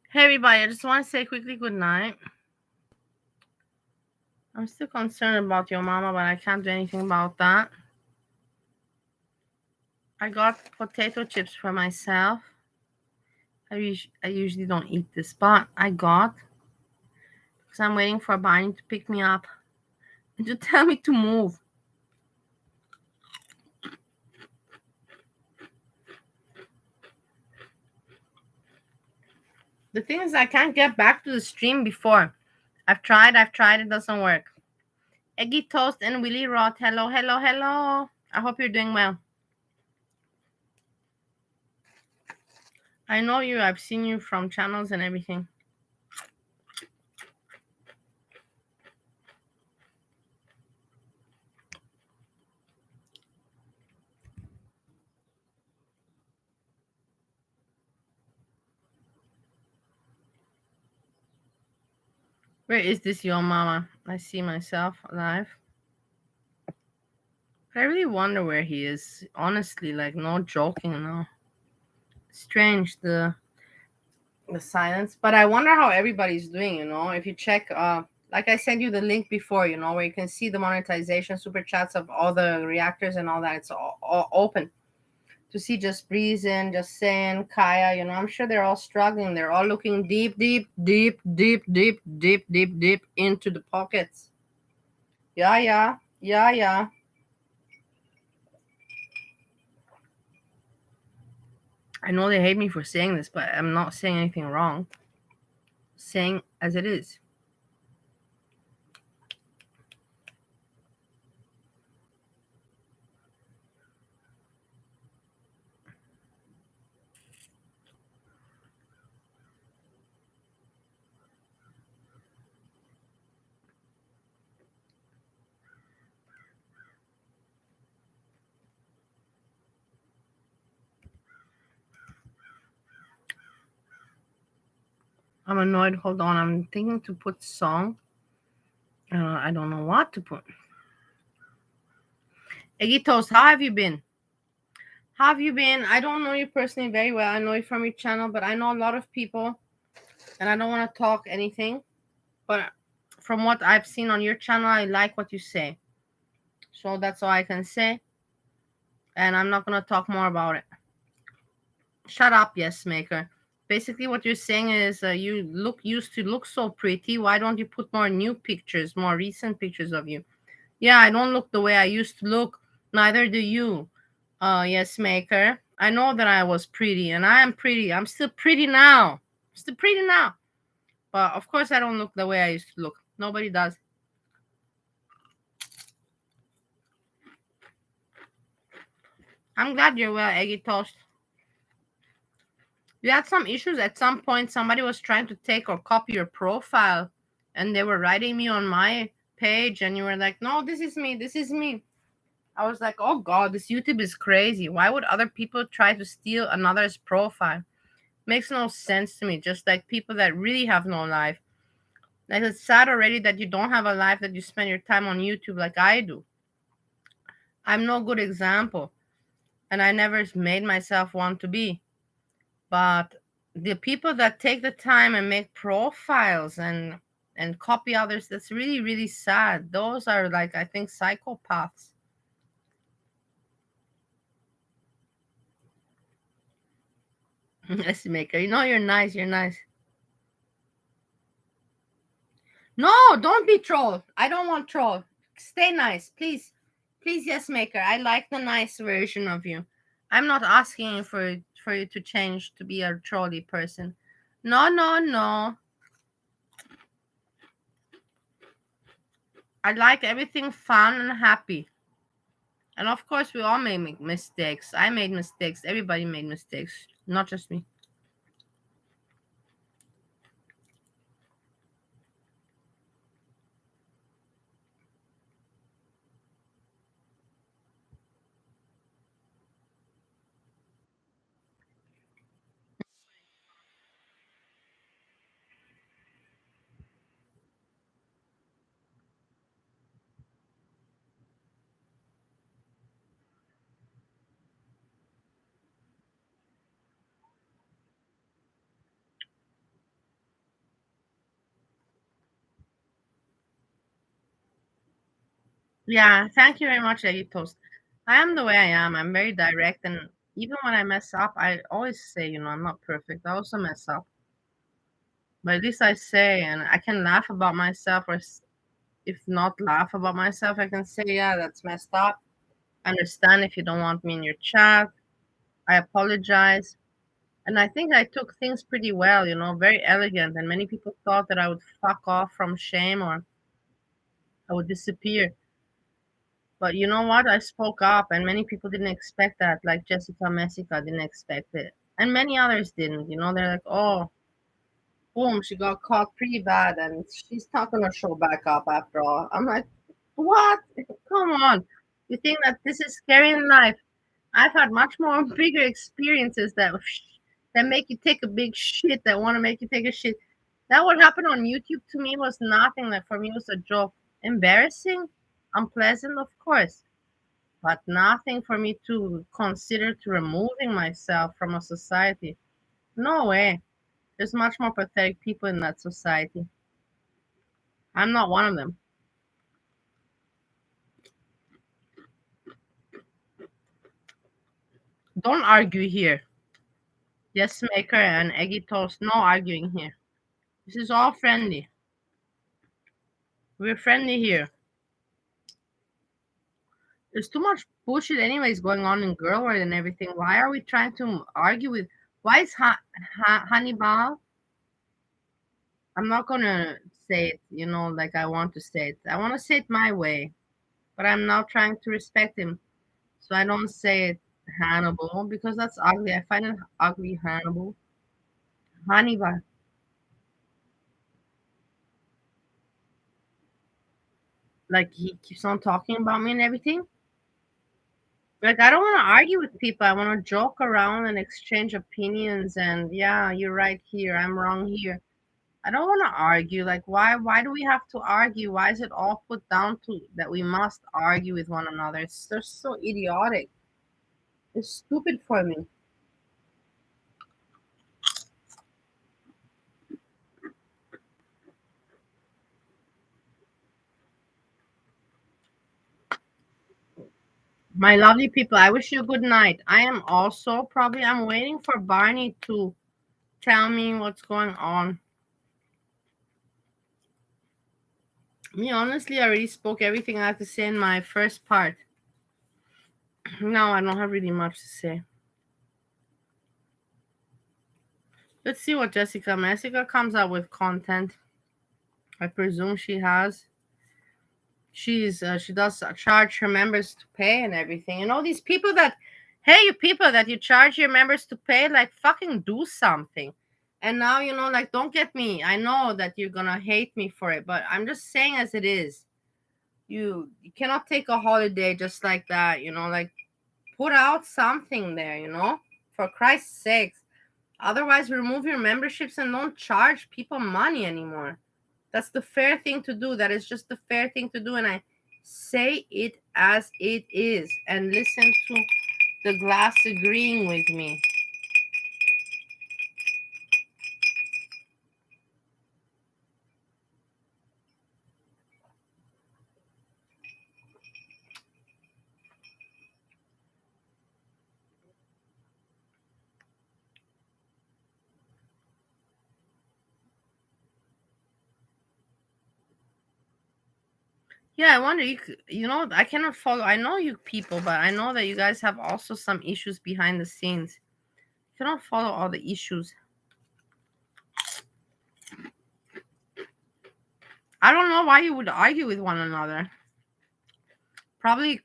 Hey everybody, I just want to say quickly good night. I'm still concerned about your mama, but I can't do anything about that. I got potato chips for myself. I usually don't eat this, but I got because I'm waiting for Barney to pick me up and to tell me to move. The thing is, I can't get back to the stream before. I've tried, it doesn't work. Eggy Toast and Willie Roth, hello, hello, hello. I hope you're doing well. I know you, I've seen you from channels and everything. Where is this YOmama? I see myself alive. I really wonder where he is. Honestly, like no joking now. Strange the silence. But I wonder how everybody's doing, If you check like I sent you the link before, where you can see the monetization super chats of all the reactors and all that. It's all open. To see just Breezin, just saying, Kaya, I'm sure they're all struggling. They're all looking deep, deep, deep, deep, deep, deep, deep, deep into the pockets. Yeah, yeah, yeah, yeah. I know they hate me for saying this, but I'm not saying anything wrong. Saying as it is. I'm annoyed. Hold on. I'm thinking to put song. I don't know what to put. Egitos, how have you been? How have you been? I don't know you personally very well. I know you from your channel, but I know a lot of people, and I don't want to talk anything. But from what I've seen on your channel, I like what you say. So that's all I can say. And I'm not going to talk more about it. Shut up, yes maker. Basically what you're saying is you used to look so pretty. Why don't you put more new pictures, more recent pictures of you? Yeah, I don't look the way I used to look. Neither do you, yes maker. I know that I was pretty, and I am pretty. I'm still pretty now. Still pretty now. But of course I don't look the way I used to look. Nobody does. I'm glad you're well, Eggy Toast. You had some issues at some point. Somebody was trying to take or copy your profile, and they were writing me on my page, and you were like, no, this is me. This is me. I was like, oh God, this YouTube is crazy. Why would other people try to steal another's profile? Makes no sense to me. Just like people that really have no life. Like it's sad already that you don't have a life, that you spend your time on YouTube like I do. I'm no good example, and I never made myself want to be. But the people that take the time and make profiles and copy others, that's really, really sad. Those are like, I think, psychopaths. Yes, maker. You're nice. You're nice. No, don't be troll. I don't want troll. Stay nice, please. Please, yes, maker. I like the nice version of you. I'm not asking for you to change to be a trolly person. No, no, no. I like everything fun and happy. And of course, we all make mistakes. I made mistakes. Everybody made mistakes, not just me. Yeah, thank you very much, Eggy Toast. I am the way I am. I'm very direct, and even when I mess up, I always say, I'm not perfect. I also mess up, but at least I say, and I can laugh about myself, or if not laugh about myself, I can say, yeah, that's messed up. I understand if you don't want me in your chat. I apologize. And I think I took things pretty well, very elegant. And many people thought that I would fuck off from shame or I would disappear. But you know what? I spoke up, and many people didn't expect that. Like Jessica Messica didn't expect it. And many others didn't. They're like, oh, boom, she got caught pretty bad, and she's not going to show back up after all. I'm like, what? Come on. You think that this is scary in life? I've had much more bigger experiences that make you take a big shit, that want to make you take a shit. That what happened on YouTube to me was nothing. Like for me, it was a joke. Embarrassing, unpleasant, of course, but nothing for me to consider to removing myself from a society. No way. There's much more pathetic people in that society. I'm not one of them. Don't argue here. Yes, Maker and Eggy Toast, no arguing here. This is all friendly. We're friendly here. There's too much bullshit anyways going on in girl world and everything. Why are we trying to argue with why is Hannibal? I'm not gonna say it, like I want to say it. I want to say it my way, but I'm now trying to respect him, so I don't say it Hannibal because that's ugly. I find it ugly, Hannibal. Hannibal, like he keeps on talking about me and everything. Like I don't want to argue with people. I want to joke around and exchange opinions. And yeah, you're right here. I'm wrong here. I don't want to argue. Like why do we have to argue? Why is it all put down to that we must argue with one another? It's just so idiotic. It's stupid for me. My lovely people, I wish you a good night. I am also probably I'm waiting for Barney to tell me what's going on. Me honestly, I already spoke everything I have to say in my first part. Now I don't have really much to say. Let's see what Jessica comes out with content. I presume she has. She does charge her members to pay and everything. These people that, hey, you people that you charge your members to pay, like fucking do something. And now like don't get me. I know that you're gonna hate me for it, but I'm just saying as it is. You cannot take a holiday just like that. Like put out something there. For Christ's sakes. Otherwise, remove your memberships and don't charge people money anymore. That's the fair thing to do. That is just the fair thing to do. And I say it as it is and listen to the glass agreeing with me. Yeah, I wonder, I cannot follow. I know you people, but I know that you guys have also some issues behind the scenes. You cannot follow all the issues. I don't know why you would argue with one another. Probably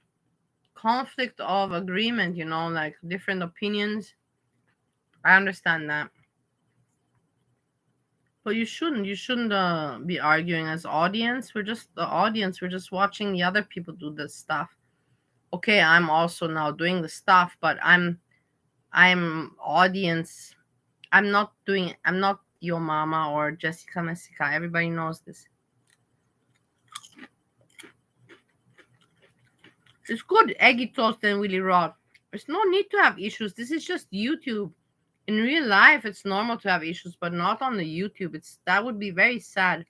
conflict of agreement, like different opinions. I understand that. But you shouldn't be arguing as audience. We're just the audience. We're just watching the other people do this stuff. Okay, I'm also now doing the stuff, but I'm audience. I'm not YOmama or Jessica Messica. Everybody knows this. It's good eggy toast and Willy Rod. There's no need to have issues. This is just YouTube. In real life, it's normal to have issues, but not on the YouTube. That would be very sad.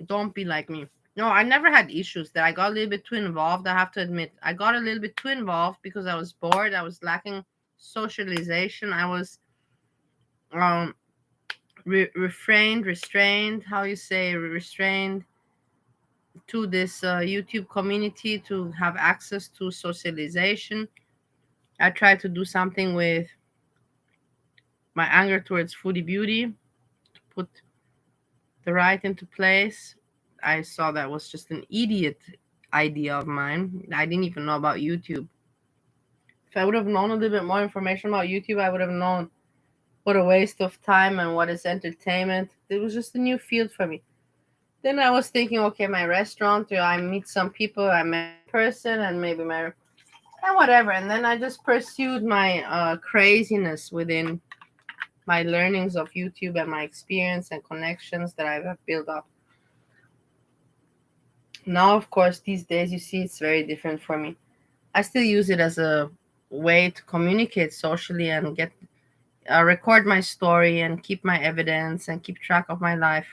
Don't be like me. No, I never had issues. That I got a little bit too involved. I have to admit, I got a little bit too involved because I was bored. I was lacking socialization. I was um restrained. How you say restrained to this YouTube community to have access to socialization. I tried to do something with my anger towards foodie beauty, to put the right into place. I saw that was just an idiot idea of mine. I didn't even know about YouTube. If I would have known a little bit more information about YouTube, I would have known what a waste of time and what is entertainment. It was just a new field for me. Then I was thinking, okay, my restaurant, I meet some people, I met a person, and maybe my and whatever. And then I just pursued my craziness within my learnings of YouTube and my experience and connections that I've built up. Now, of course, these days you see it's very different for me. I still use it as a way to communicate socially and get record my story and keep my evidence and keep track of my life,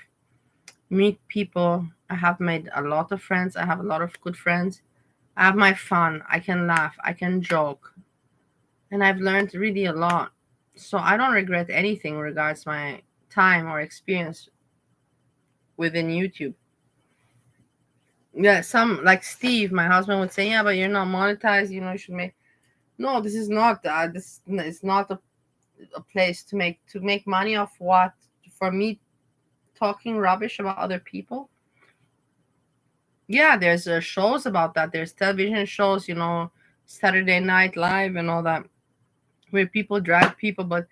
meet people. I have made a lot of friends. I have a lot of good friends. I have my fun. I can laugh. I can joke. And I've learned really a lot. So I don't regret anything regards my time or experience within YouTube. Yeah, some like Steve, my husband would say, yeah, but you're not monetized. You should make. No, this is not. This is not a place to make money off what for me talking rubbish about other people. Yeah, there's shows about that. There's television shows, Saturday Night Live and all that, where people drag people, but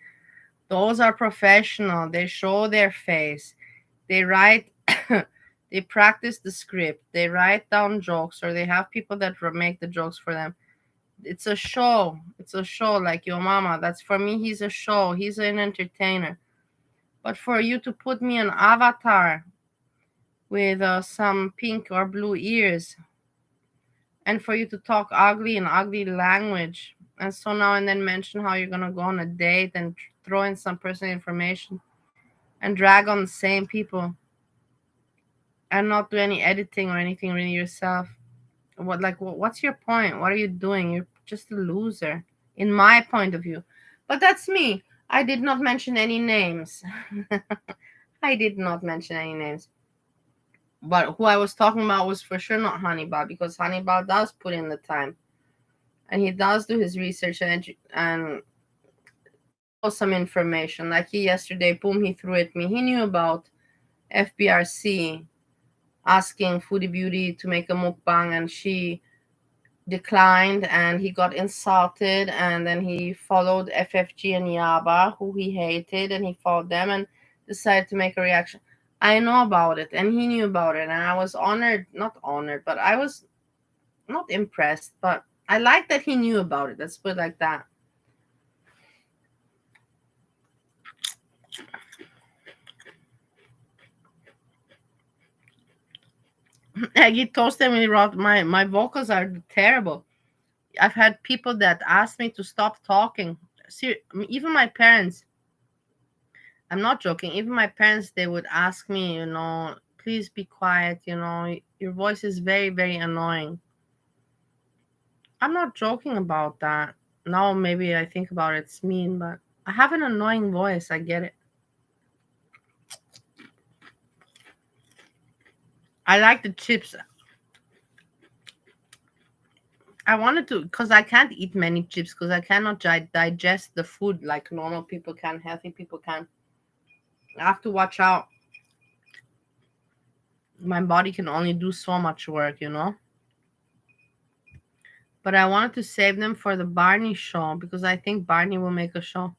those are professional. They show their face. They write, they practice the script. They write down jokes, or they have people that make the jokes for them. It's a show. It's a show like YOmama. That's for me. He's a show. He's an entertainer. But for you to put me an avatar with some pink or blue ears, and for you to talk ugly in ugly language, and so now and then mention how you're gonna go on a date and throw in some personal information and drag on the same people and not do any editing or anything really yourself. What's your point? What are you doing? You're just a loser, in my point of view. But that's me. I did not mention any names. I did not mention any names. But who I was talking about was for sure not Hannibal, because Hannibal does put in the time and he does do his research and throw some information. Like he yesterday, boom, he threw at me. He knew about FBRC asking Foodie Beauty to make a mukbang, and she declined, and he got insulted, and then he followed FFG and Yaba, who he hated, and he followed them and decided to make a reaction. I know about it, and he knew about it, and I was not honored, but I was not impressed, but I like that he knew about it. Let's put it like that. Aggie toasted me, wrote, my vocals are terrible. I've had people that ask me to stop talking. See, even my parents, I'm not joking, even my parents, they would ask me, please be quiet, your voice is very, very annoying. I'm not joking about that. Now maybe I think about it, it's mean, but I have an annoying voice. I get it. I like the chips. I wanted to, because I can't eat many chips, because I cannot digest the food like normal people can, healthy people can. I have to watch out. My body can only do so much work, But I wanted to save them for the Barney show, because I think Barney will make a show.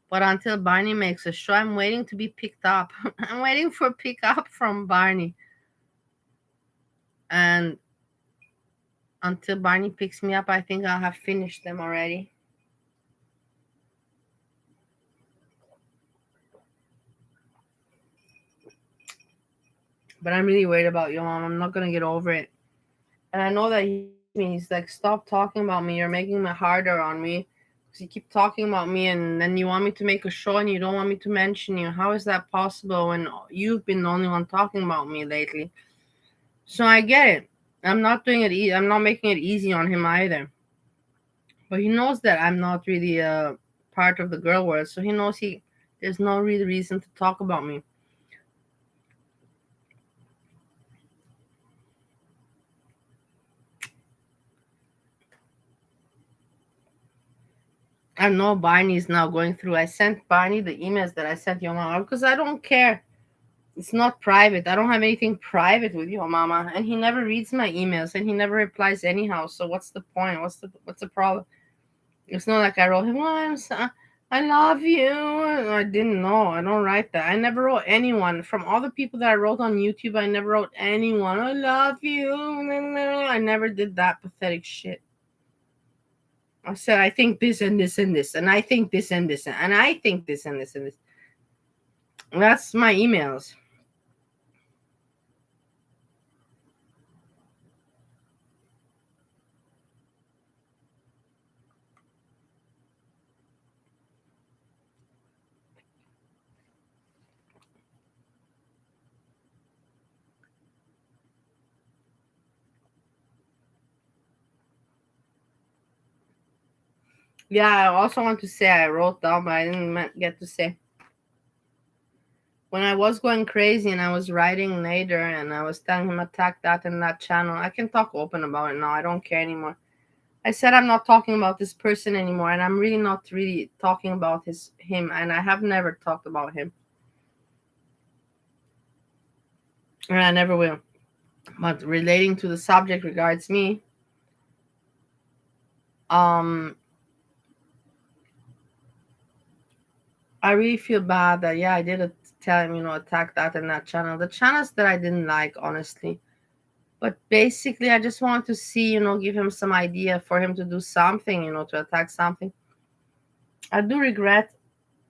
But until Barney makes a show, I'm waiting to be picked up. I'm waiting for pick up from Barney. And until Barney picks me up, I think I'll have finished them already. But I'm really worried about your mom. I'm not going to get over it. And I know that he's like, stop talking about me. You're making it harder on me. Because you keep talking about me, and then you want me to make a show and you don't want me to mention you. How is that possible when you've been the only one talking about me lately? So I get it. I'm not doing it. I'm not making it easy on him either. But he knows that I'm not really a part of the girl world. So he knows there's no real reason to talk about me. I know Barney's now going through. I sent Barney the emails that I sent your mama because I don't care. It's not private. I don't have anything private with your mama, and he never reads my emails and he never replies anyhow. So what's the point? What's the problem? It's not like I wrote him. I love you. I didn't know. I don't write that. I never wrote anyone from all the people that I wrote on YouTube. I never wrote anyone. I love you. I never did that pathetic shit. I said I think this and this and this, and I think this and this, and I think this and this and this. That's my emails. Yeah, I also want to say I wrote down, but I didn't get to say. When I was going crazy and I was writing later and I was telling him attack that and that channel, I can talk open about it now. I don't care anymore. I said I'm not talking about this person anymore, and I'm really not really talking about him, and I have never talked about him, and I never will. But relating to the subject regards me, um, I really feel bad that I did tell him, attack that and that channel. The channels that I didn't like, honestly. But basically, I just want to see, give him some idea for him to do something, to attack something. I do regret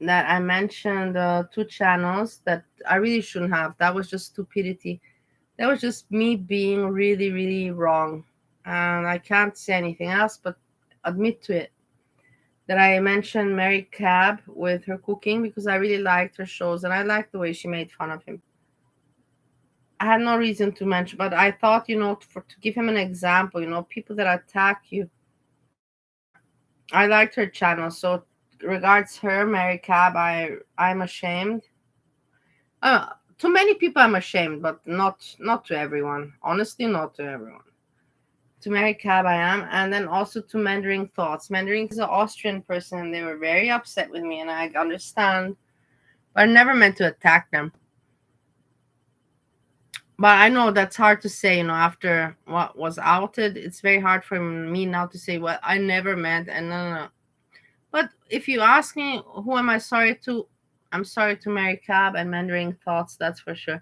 that I mentioned two channels that I really shouldn't have. That was just stupidity. That was just me being really, really wrong. And I can't say anything else but admit to it. That I mentioned Mary Cab with her cooking because I really liked her shows and I liked the way she made fun of him. I had no reason to mention, but I thought, to give him an example, people that attack you. I liked her channel. So regards her, Mary Cab, I'm ashamed. To many people I'm ashamed, but not to everyone. Honestly, not to everyone. To Mary Cab I am, and then also to Mandarin Thoughts. Mandarin is an Austrian person, and they were very upset with me, and I understand. But I never meant to attack them. But I know that's hard to say, after what was outed. It's very hard for me now to say what I never meant, and no. But if you ask me, who am I sorry to? I'm sorry to Mary Cab and Mandarin Thoughts, that's for sure.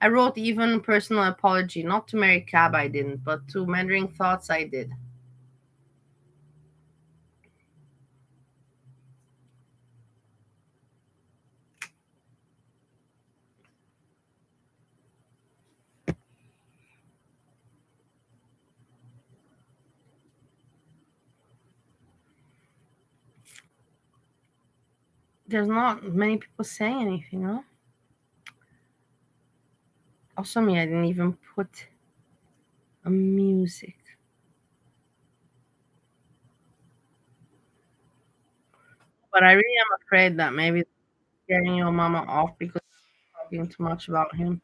I wrote even personal apology, not to Mary Cab I didn't, but to Mandarin Thoughts I did. There's not many people saying anything, no? Also me, I didn't even put a music. But I really am afraid that maybe getting your mama off because I'm talking too much about him.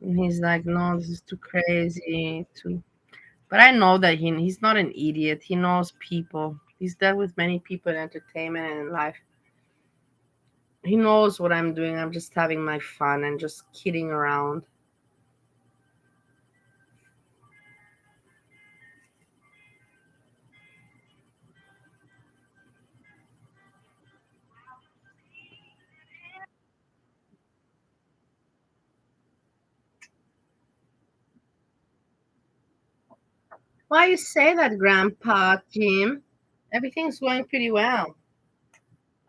And he's like, no, this is too crazy. Too. But I know that he's not an idiot. He knows people. He's dealt with many people in entertainment and in life. He knows what I'm doing. I'm just having my fun and just kidding around. Why you say that, Grandpa Jim? Everything's going pretty well.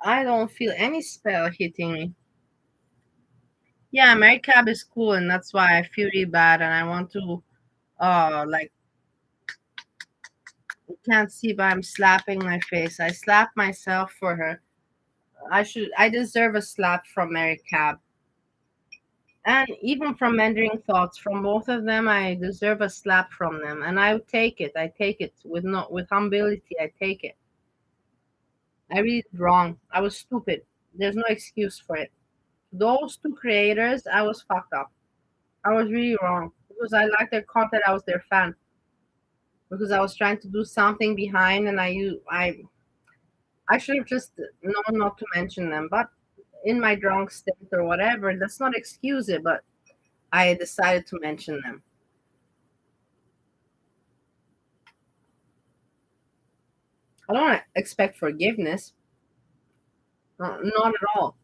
I don't feel any spell hitting me. Yeah, Mary Cab is cool, and that's why I feel really bad, and I want to, like, you can't see, but I'm slapping my face. I slap myself for her. I deserve a slap from Mary Cab. And even from Mandarin Thoughts, from both of them, I deserve a slap from them, and I take it. I take it with no with humility. I take it. I really did wrong. I was stupid. There's no excuse for it. Those two creators, I was fucked up. I was really wrong because I liked their content. I was their fan because I was trying to do something behind, and I should have just known not to mention them. But in my drunk state or whatever, that's not excuse it. But I decided to mention them. I don't expect forgiveness, not at all.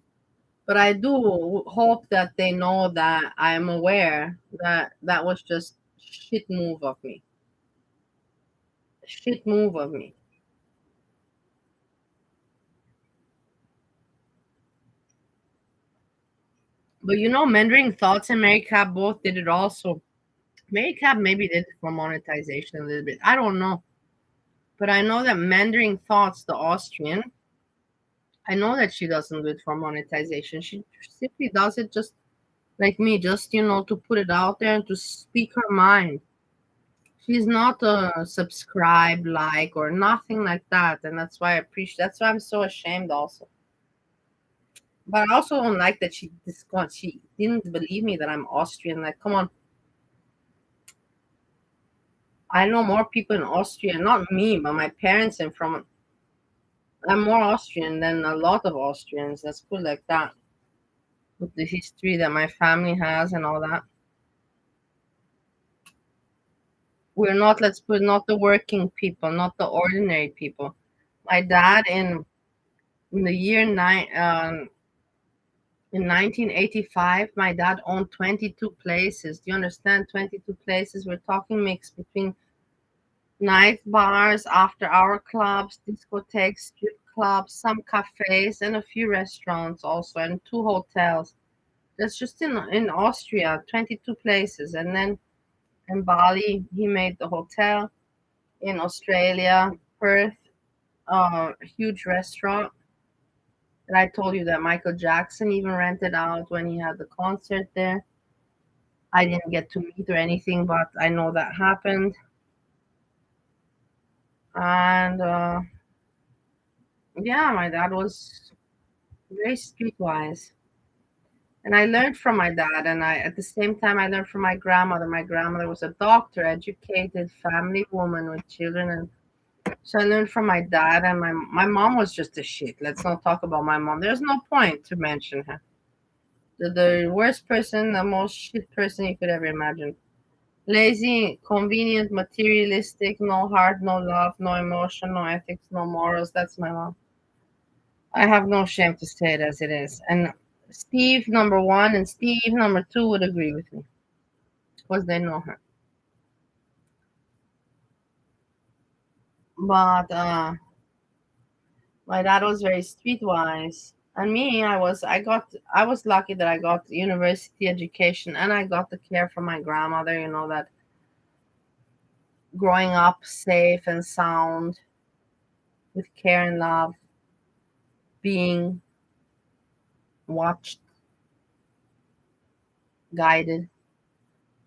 But I do hope that they know that I am aware that that was just shit move of me. Shit move of me. But Mandarin Thoughts and Mary Cap both did it also. Mary Cap maybe did it for monetization a little bit. I don't know. But I know that Mandarin Thoughts, the Austrian, I know that she doesn't do it for monetization. She simply does it just like me, just to put it out there and to speak her mind. She's not a subscribe, like, or nothing like that, and that's why I appreciate. That's why I'm so ashamed, also. But I also don't like that she didn't believe me that I'm Austrian. Like, come on, I know more people in Austria, not me, but my parents, and from I'm more Austrian than a lot of Austrians. Let's put it like that, with the history that my family has and all that. We're not, let's put, not the working people, not the ordinary people. My dad in the year in 1985, my dad owned 22 places. Do you understand? 22 places. We're talking mix between night bars, after hour clubs, discotheques, strip clubs, some cafes, and a few restaurants also, and two hotels. That's just in Austria, 22 places. And then in Bali, he made the hotel. In Australia, Perth, a huge restaurant that I told you that Michael Jackson even rented out when he had the concert there. I didn't get to meet or anything, but I know that happened. And yeah, my dad was very streetwise. And I learned from my dad, and at the same time I learned from my grandmother. My grandmother was a doctor, educated family woman with children, and so I learned from my dad. And my mom was just a shit. Let's not talk about my mom. There's no point to mention her. The worst person, the most shit person you could ever imagine. Lazy, convenient, materialistic, no heart, no love, no emotion, no ethics, no morals. That's my mom. I have no shame to say it as it is. And Steve number one and Steve number two would agree with me because they know her. But my dad was very streetwise. And me, I was lucky that I got university education and I got the care from my grandmother, that growing up safe and sound with care and love, being watched, guided.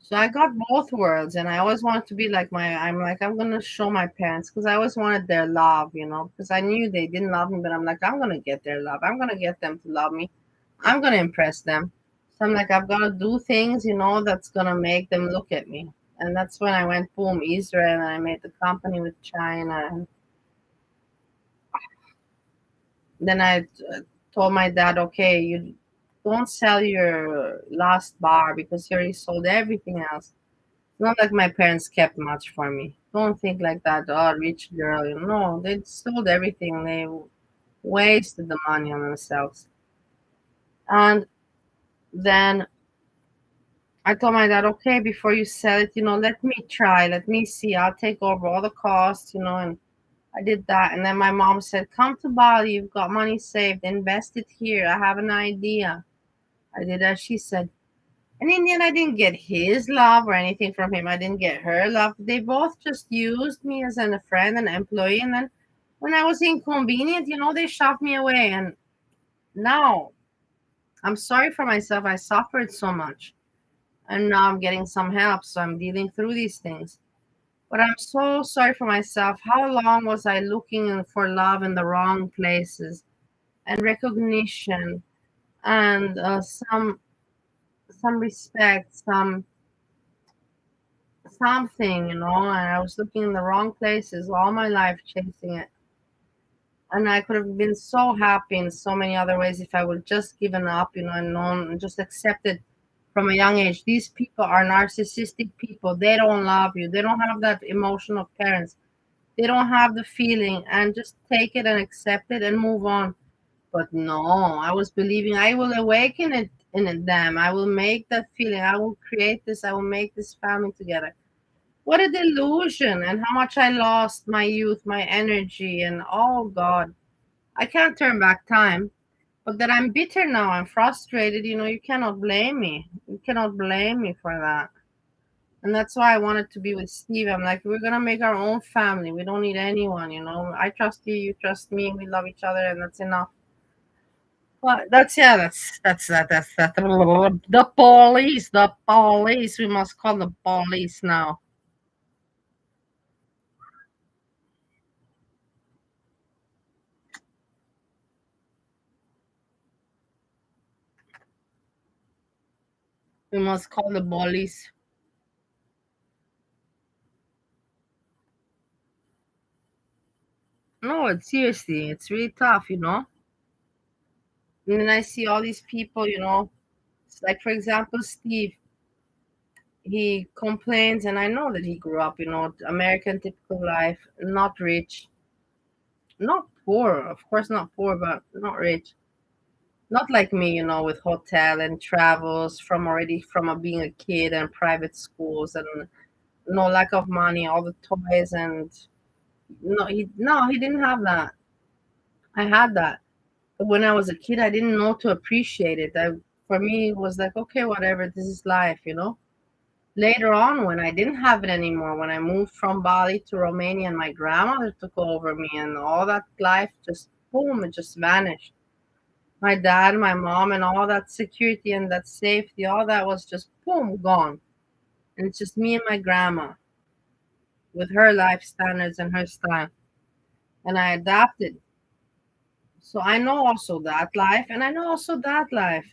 So I got both worlds, and I always wanted to be like I'm gonna show my parents because I always wanted their love, because I knew they didn't love me, but I'm like, I'm gonna get their love. I'm gonna get them to love me. I'm gonna impress them. So I'm like, I've got to do things, that's gonna make them look at me. And that's when I went boom, Israel, and I made the company with China. And then I told my dad, okay, you don't sell your last bar because you already sold everything else. Not like my parents kept much for me. Don't think like that. Oh, rich girl. No, they sold everything. They wasted the money on themselves. And then I told my dad, okay, before you sell it, let me try. Let me see. I'll take over all the costs, and I did that. And then my mom said, come to Bali. You've got money saved. Invest it here. I have an idea. I did as she said. And in the end, I didn't get his love or anything from him. I didn't get her love. They both just used me as a friend, an employee. And then when I was inconvenient, they shoved me away. And now I'm sorry for myself. I suffered so much. And now I'm getting some help. So I'm dealing through these things. But I'm so sorry for myself. How long was I looking for love in the wrong places and recognition and some respect, something, and I was looking in the wrong places all my life chasing it. And I could have been so happy in so many other ways if I would just given up, and known and just accepted from a young age. These people are narcissistic people. They don't love you. They don't have that emotional parents. They don't have the feeling, and just take it and accept it and move on. But no, I was believing I will awaken it in them. I will make that feeling. I will create this. I will make this family together. What a delusion, and how much I lost my youth, my energy, and oh God, I can't turn back time. But that I'm bitter now, I'm frustrated, you cannot blame me. You cannot blame me for that. And that's why I wanted to be with Steve. I'm like, we're gonna make our own family. We don't need anyone. I trust you, you trust me, we love each other, and that's enough. But that's the police, the police. We must call the police now. We must call the police. No, it's seriously, it's really tough. And then I see all these people. It's like, for example, Steve, he complains, and I know that he grew up, American typical life, not rich, not poor, of course, not poor, but not rich. Not like me, with hotel and travels from being a kid and private schools and no lack of money, all the toys and no, he didn't have that. I had that. But when I was a kid, I didn't know to appreciate it. For me, it was like, okay, whatever, this is life. Later on, when I didn't have it anymore, when I moved from Bali to Romania and my grandmother took over me and all that life just boom, it just vanished. My dad, my mom, and all that security and that safety, all that was just boom, gone. And it's just me and my grandma with her life standards and her style. And I adapted. So I know also that life, and I know also that life.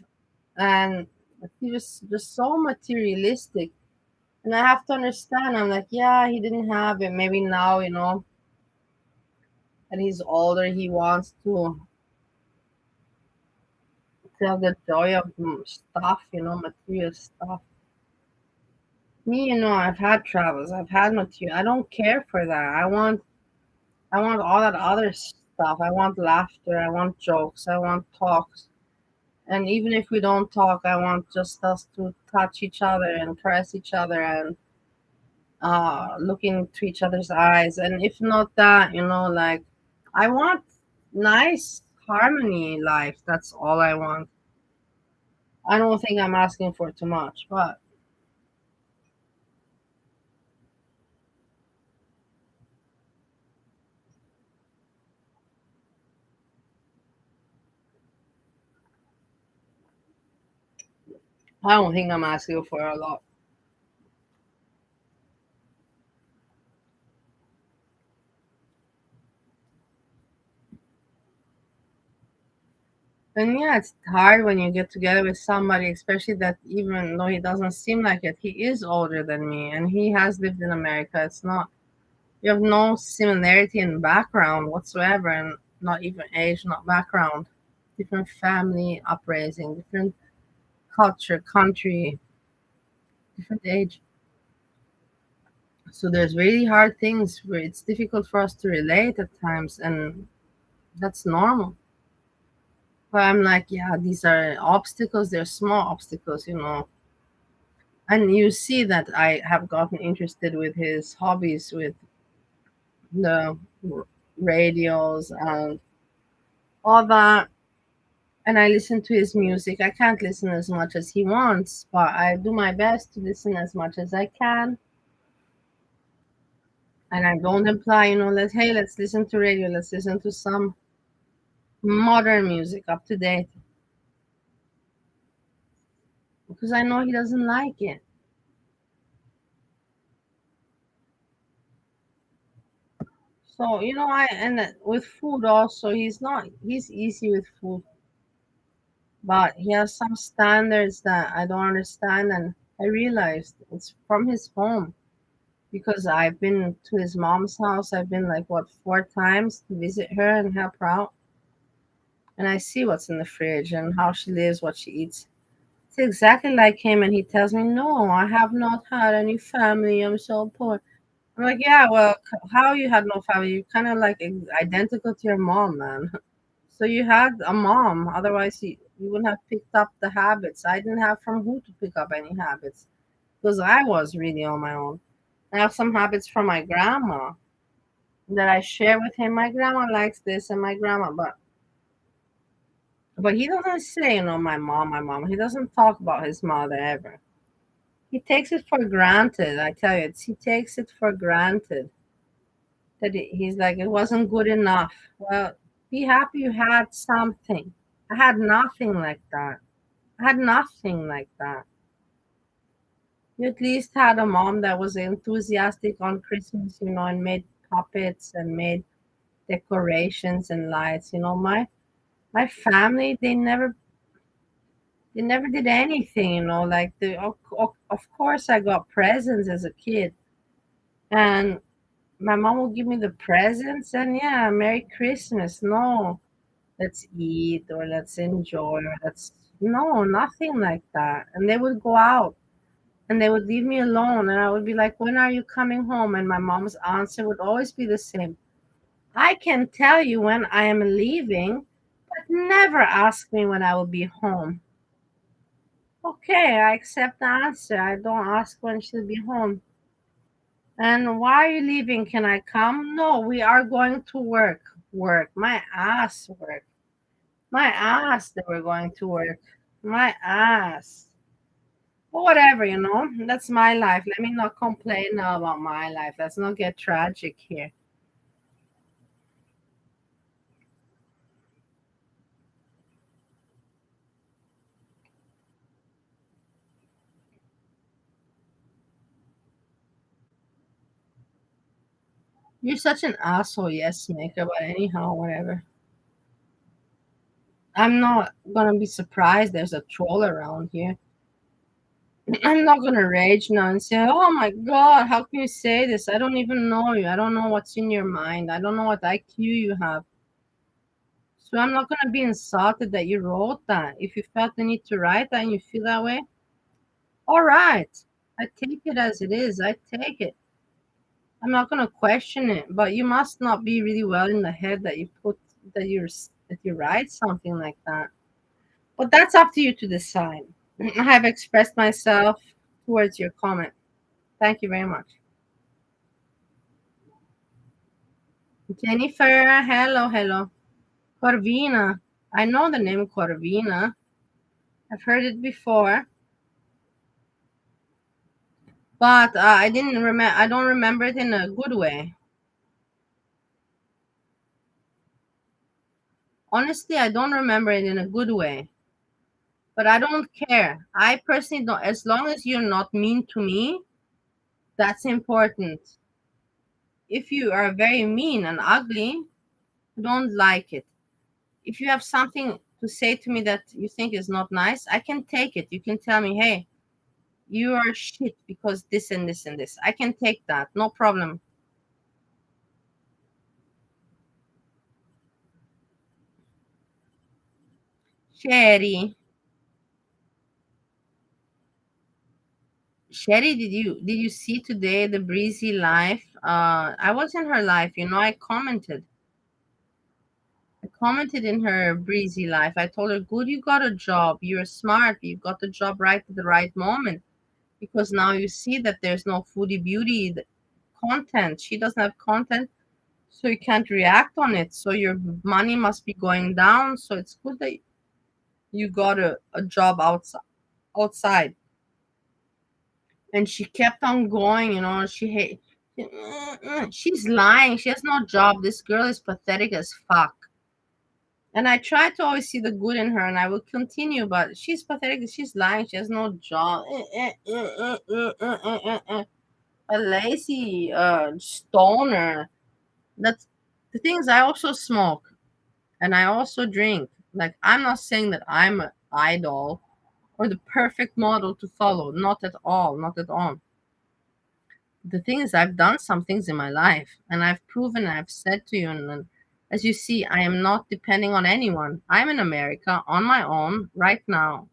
And he was just so materialistic. And I have to understand, I'm like, yeah, he didn't have it. Maybe now, that he's older, he wants to have the joy of stuff, material stuff. Me, I've had travels, I've had material. I don't care for that. I want all that other stuff. I want laughter, I want jokes, I want talks. And even if we don't talk, I want just us to touch each other and caress each other and look into each other's eyes. And if not that, like I want nice harmony in life. That's all I want. I don't think I'm asking for too much, but I don't think I'm asking for a lot. And yeah, it's hard when you get together with somebody, especially that even though he doesn't seem like it, he is older than me and he has lived in America. It's not, you have no similarity in background whatsoever, and not even age, not background. Different family upraising, different culture, country, different age. So there's really hard things where it's difficult for us to relate at times, and that's normal. But I'm like, yeah, these are obstacles. They're small obstacles. And you see that I have gotten interested with his hobbies, with the radios and all that. And I listen to his music. I can't listen as much as he wants, but I do my best to listen as much as I can. And I don't imply, that, hey, let's listen to radio, let's listen to some modern music up to date. because I know he doesn't like it. So, with food also, he's easy with food, but he has some standards that I don't understand. And I realized it's from his home because I've been to his mom's house. I've been like, what, 4 times to visit her and help her out. And I see what's in the fridge and how she lives, what she eats. It's exactly like him. And he tells me, no, I have not had any family. I'm so poor. I'm like, yeah, well, how you had no family? You're kind of like identical to your mom, man. So you had a mom, otherwise you wouldn't have picked up the habits. I didn't have from who to pick up any habits because I was really on my own. I have some habits from my grandma that I share with him. My grandma likes this and my grandma, but he doesn't say, my mom, my mom. He doesn't talk about his mother ever. He takes it for granted. I tell you, he takes it for granted that he's like, it wasn't good enough. Well, be happy you had something. I had nothing like that. I had nothing like that. You at least had a mom that was enthusiastic on Christmas, and made puppets and made decorations and lights. My family, they never did anything, like of course I got presents as a kid, and my mom will give me the presents, and yeah, Merry Christmas. No, let's eat or let's enjoy or let's no, nothing like that. And they would go out and they would leave me alone, and I would be like, when are you coming home? And my mom's answer would always be the same: I can tell you when I am leaving, but never ask me when I will be home. Okay, I accept the answer. I don't ask when she'll be home. And why are you leaving? Can I come? No, we are going to work. Work. My ass work. My ass that we're going to work. My ass. But whatever, that's my life. Let me not complain now about my life. Let's not get tragic here. You're such an asshole, yes, maker, but anyhow, whatever. I'm not gonna be surprised there's a troll around here. I'm not gonna rage now and say, "Oh my God, how can you say this? I don't even know you. I don't know what's in your mind. I don't know what IQ you have." So I'm not gonna be insulted that you wrote that. If you felt the need to write that and you feel that way, all right. I take it as it is. I take it. I'm not gonna question it. But you must not be really well in the head that you write something like that. But that's up to you to decide. I have expressed myself towards your comment. Thank you very much. Jennifer, hello, hello. Corvina. I know the name Corvina. I've heard it before, but I didn't remember. I don't remember it in a good way. Honestly, I don't remember it in a good way. But I don't care. I personally don't. As long as you're not mean to me, that's important. If you are very mean and ugly, I don't like it. If you have something to say to me that you think is not nice, I can take it. You can tell me, hey, you are shit because this and this and this. I can take that. No problem. Sherry. Sherry, did you see today the breezy life? I was in her life, I commented. I commented in her breezy life. I told her, good, you got a job. You're smart. You got the job right at the right moment. Because now you see that there's no foodie beauty content. She doesn't have content, so you can't react on it. So your money must be going down. So it's good that you got a job outside. And she kept on going, she's lying. She has no job. This girl is pathetic as fuck. And I try to always see the good in her, and I will continue. But she's pathetic. She's lying. She has no job. A lazy stoner. That's the things. I also smoke and I also drink. Like, I'm not saying that I'm an idol or the perfect model to follow. Not at all. Not at all. The thing is, I've done some things in my life, and I've proven. I've said to you, and as you see, I am not depending on anyone. I'm in America on my own right now,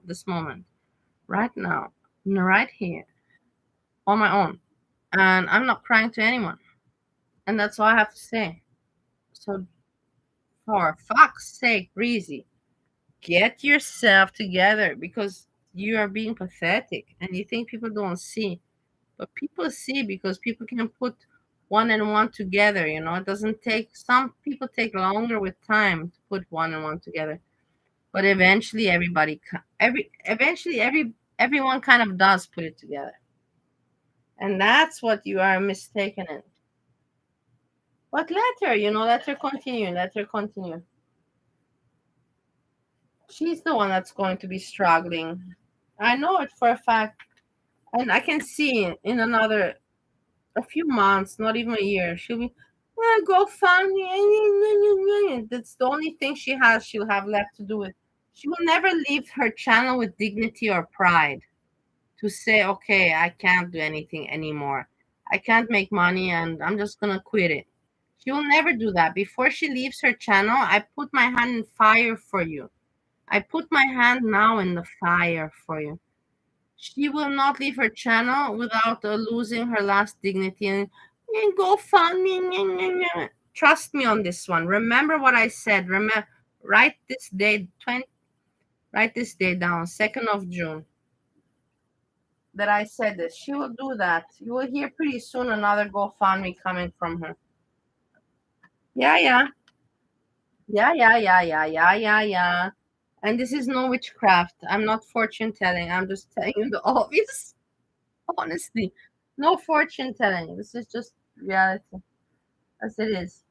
this moment, right now, right here, on my own, and I'm not crying to anyone. And that's all I have to say. So, for fuck's sake, Breezy, get yourself together, because you are being pathetic and you think people don't see. But people see, because people can put one and one together. It doesn't take, some people take longer with time to put one and one together. But eventually, everyone kind of does put it together. And that's what you are mistaken in. But let her continue. She's the one that's going to be struggling. I know it for a fact. And I can see in a few months, not even a year, she'll be, go fund me. That's the only thing she'll have left to do with. She will never leave her channel with dignity or pride to say, okay, I can't do anything anymore. I can't make money and I'm just gonna quit it. She will never do that. Before she leaves her channel, I put my hand in fire for you. I put my hand now in the fire for you. She will not leave her channel without losing her last dignity and go fund me. Trust me on this one. Remember what I said. Remember, write this day, write this day down, 2nd of June, that I said this. She will do that. You will hear pretty soon another GoFundMe coming from her. Yeah, yeah. Yeah, yeah, yeah, yeah, yeah, yeah, yeah. And this is no witchcraft. I'm not fortune telling. I'm just telling you the obvious. Honestly, no fortune telling. This is just reality as it is.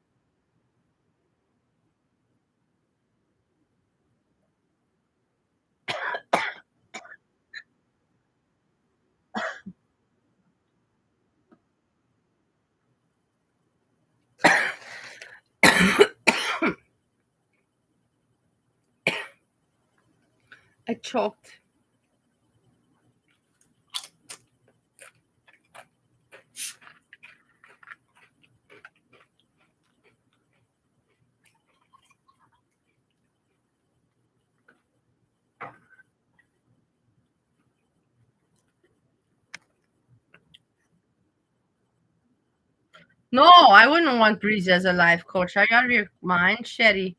I choked. No, I wouldn't want Breezy as a life coach. Are you out of your mind, Shetty?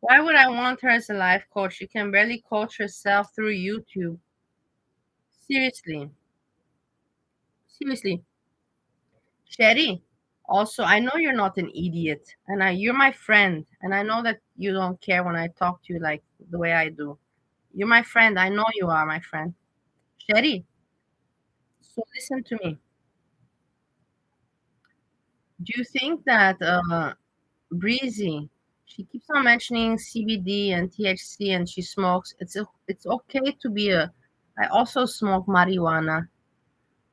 Why would I want her as a life coach? She can barely coach herself through YouTube. Seriously. Seriously. Shetty, also, I know you're not an idiot. And you're my friend. And I know that you don't care when I talk to you like the way I do. You're my friend. I know you are my friend. Shetty, so listen to me. Do you think that Breezy, she keeps on mentioning CBD and THC and she smokes. It's okay to be a. I also smoke marijuana,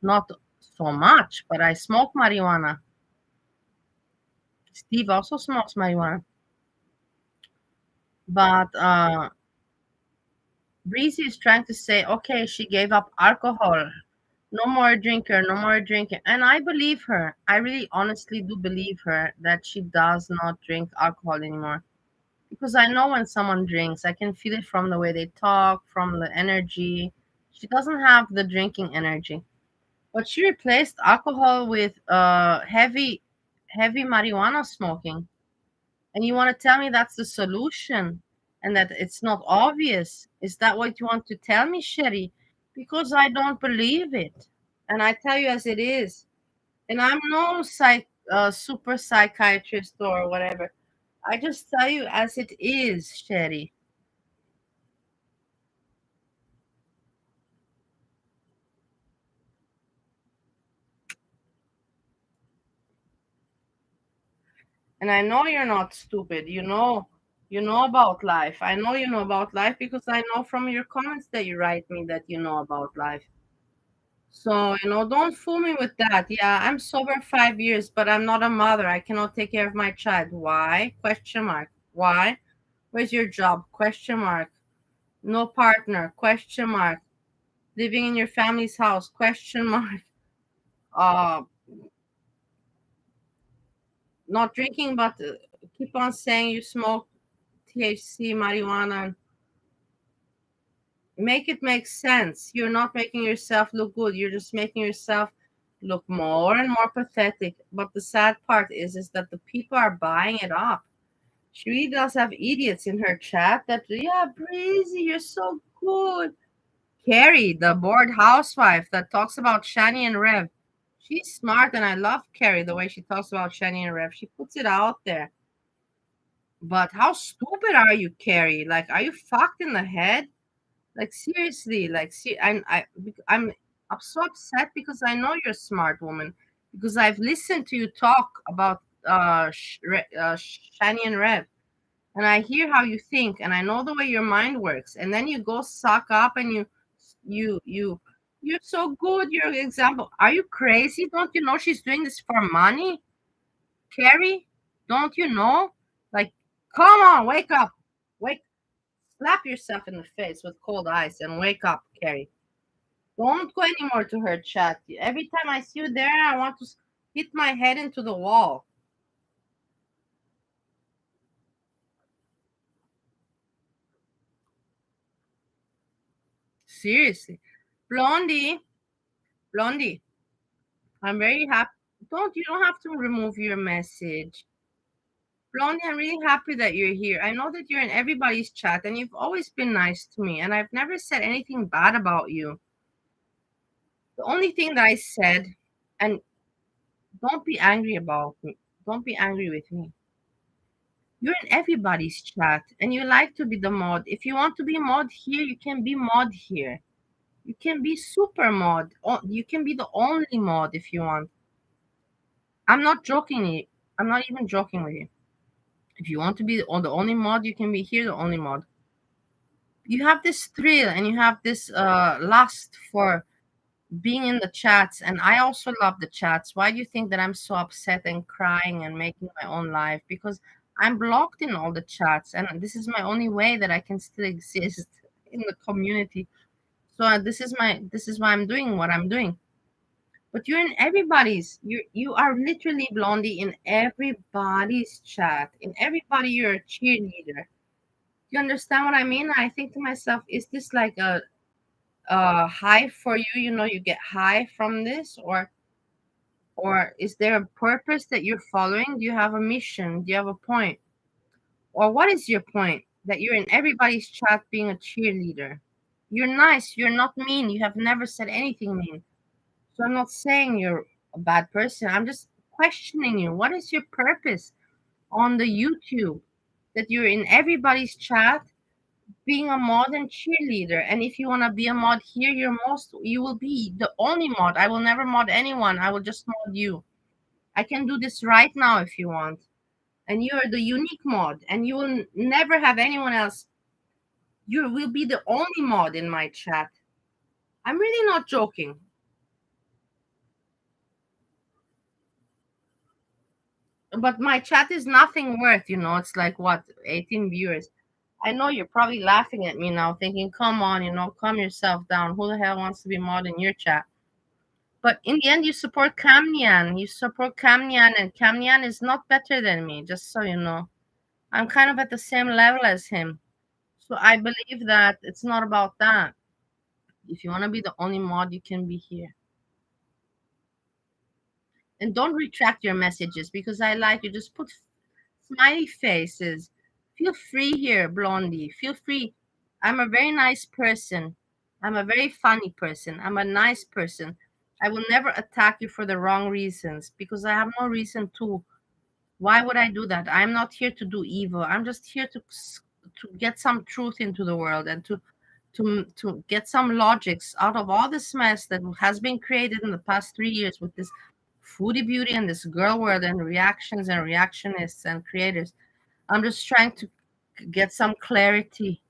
not so much, but I smoke marijuana. Steve also smokes marijuana, but Breezy is trying to say, okay, she gave up alcohol. No more drinker, no more drinking. And I believe her. I really honestly do believe her that she does not drink alcohol anymore. Because I know when someone drinks, I can feel it from the way they talk, from the energy. She doesn't have the drinking energy. But she replaced alcohol with heavy marijuana smoking. And you want to tell me that's the solution and that it's not obvious? Is that what you want to tell me, Sherry? Because I don't believe it. And I tell you as it is. And I'm no super psychiatrist or whatever. I just tell you as it is, Sherry. And I know you're not stupid. You know. You know about life. I know you know about life because I know from your comments that you write me that you know about life. So, don't fool me with that. Yeah, I'm sober 5 years, but I'm not a mother. I cannot take care of my child. Why? Question mark. Why? Where's your job? Question mark. No partner? Question mark. Living in your family's house? Question mark. Uh, not drinking, but keep on saying you smoke THC, marijuana. Make it make sense. You're not making yourself look good. You're just making yourself look more and more pathetic. But the sad part is that the people are buying it up. She really does have idiots in her chat that, yeah, Breezy, you're so good. Carrie, the bored housewife that talks about Shani and Rev. She's smart, and I love Carrie, the way she talks about Shani and Rev. She puts it out there. But how stupid are you, Carrie? Like, are you fucked in the head? Like seriously, like see, I'm so upset because I know you're a smart woman because I've listened to you talk about Shani and Rev, and I hear how you think, and I know the way your mind works, and then you go suck up and you're so good. You're an example. Are you crazy? Don't you know she's doing this for money, Carrie? Don't you know? Like, come on, wake up, wake, slap yourself in the face with cold ice and wake up, Carrie. Don't go anymore to her chat. Every time I see you there, I want to hit my head into the wall. Seriously. Blondie, Blondie, I'm very happy. You don't have to remove your message. Blondie, I'm really happy that you're here. I know that you're in everybody's chat and you've always been nice to me, and I've never said anything bad about you. The only thing that I said, and don't be angry about me, don't be angry with me. You're in everybody's chat and you like to be the mod. If you want to be mod here, you can be mod here. You can be super mod. You can be the only mod if you want. I'm not joking. I'm not even joking with you. If you want to be the only mod, you can be here the only mod. You have this thrill and you have this lust for being in the chats, and I also love the chats. Why do you think that I'm so upset and crying and making my own life? Because I'm blocked in all the chats, and this is my only way that I can still exist in the community. So this is why I'm doing what I'm doing. But you're in everybody's. You are literally, Blondie, in everybody's chat. In everybody, you're a cheerleader. You understand what I mean? I think to myself, is this like a high for you? You get high from this, or is there a purpose that you're following? Do you have a mission? Do you have a point? Or what is your point that you're in everybody's chat being a cheerleader? You're nice, you're not mean, you have never said anything mean. So I'm not saying you're a bad person. I'm just questioning you. What is your purpose on the YouTube that you're in everybody's chat being a mod and cheerleader? And if you want to be a mod here, you will be the only mod. I will never mod anyone. I will just mod you. I can do this right now if you want. And you are the unique mod, and you will never have anyone else. You will be the only mod in my chat. I'm really not joking. But my chat is nothing worth. It's like what, 18 viewers. I know you're probably laughing at me now, thinking, come on, calm yourself down. Who the hell wants to be mod in your chat? But in the end, you support Kamnian. You support Kamnian, and Kamnian is not better than me, just so you know. I'm kind of at the same level as him. So I believe that it's not about that. If you want to be the only mod, you can be here. And don't retract your messages because I like you. Just put smiley faces. Feel free here, Blondie. Feel free. I'm a very nice person. I'm a very funny person. I'm a nice person. I will never attack you for the wrong reasons because I have no reason to. Why would I do that? I'm not here to do evil. I'm just here to get some truth into the world and to get some logics out of all this mess that has been created in the past 3 years with this foodie beauty and this girl world and reactions and reactionists and creators. I'm just trying to get some clarity.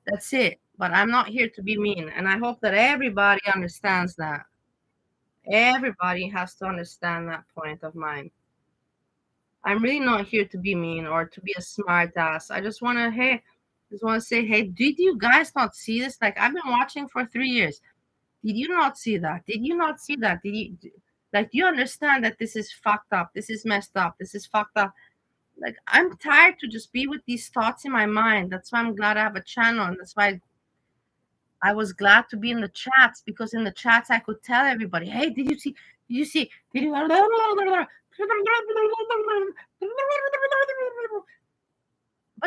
That's it. But I'm not here to be mean. And I hope that everybody understands that. Everybody has to understand that point of mine. I'm really not here to be mean or to be a smart ass. I just want to, hey, just want to say, hey, did you guys not see this? Like, I've been watching for 3 years. Did you not see that? Did you not see that? Did you, like, do you understand that this is fucked up? This is messed up. This is fucked up. Like, I'm tired to just be with these thoughts in my mind. That's why I'm glad I have a channel. And that's why I was glad to be in the chats, because in the chats I could tell everybody, hey, did you see? Did you see? Did you? But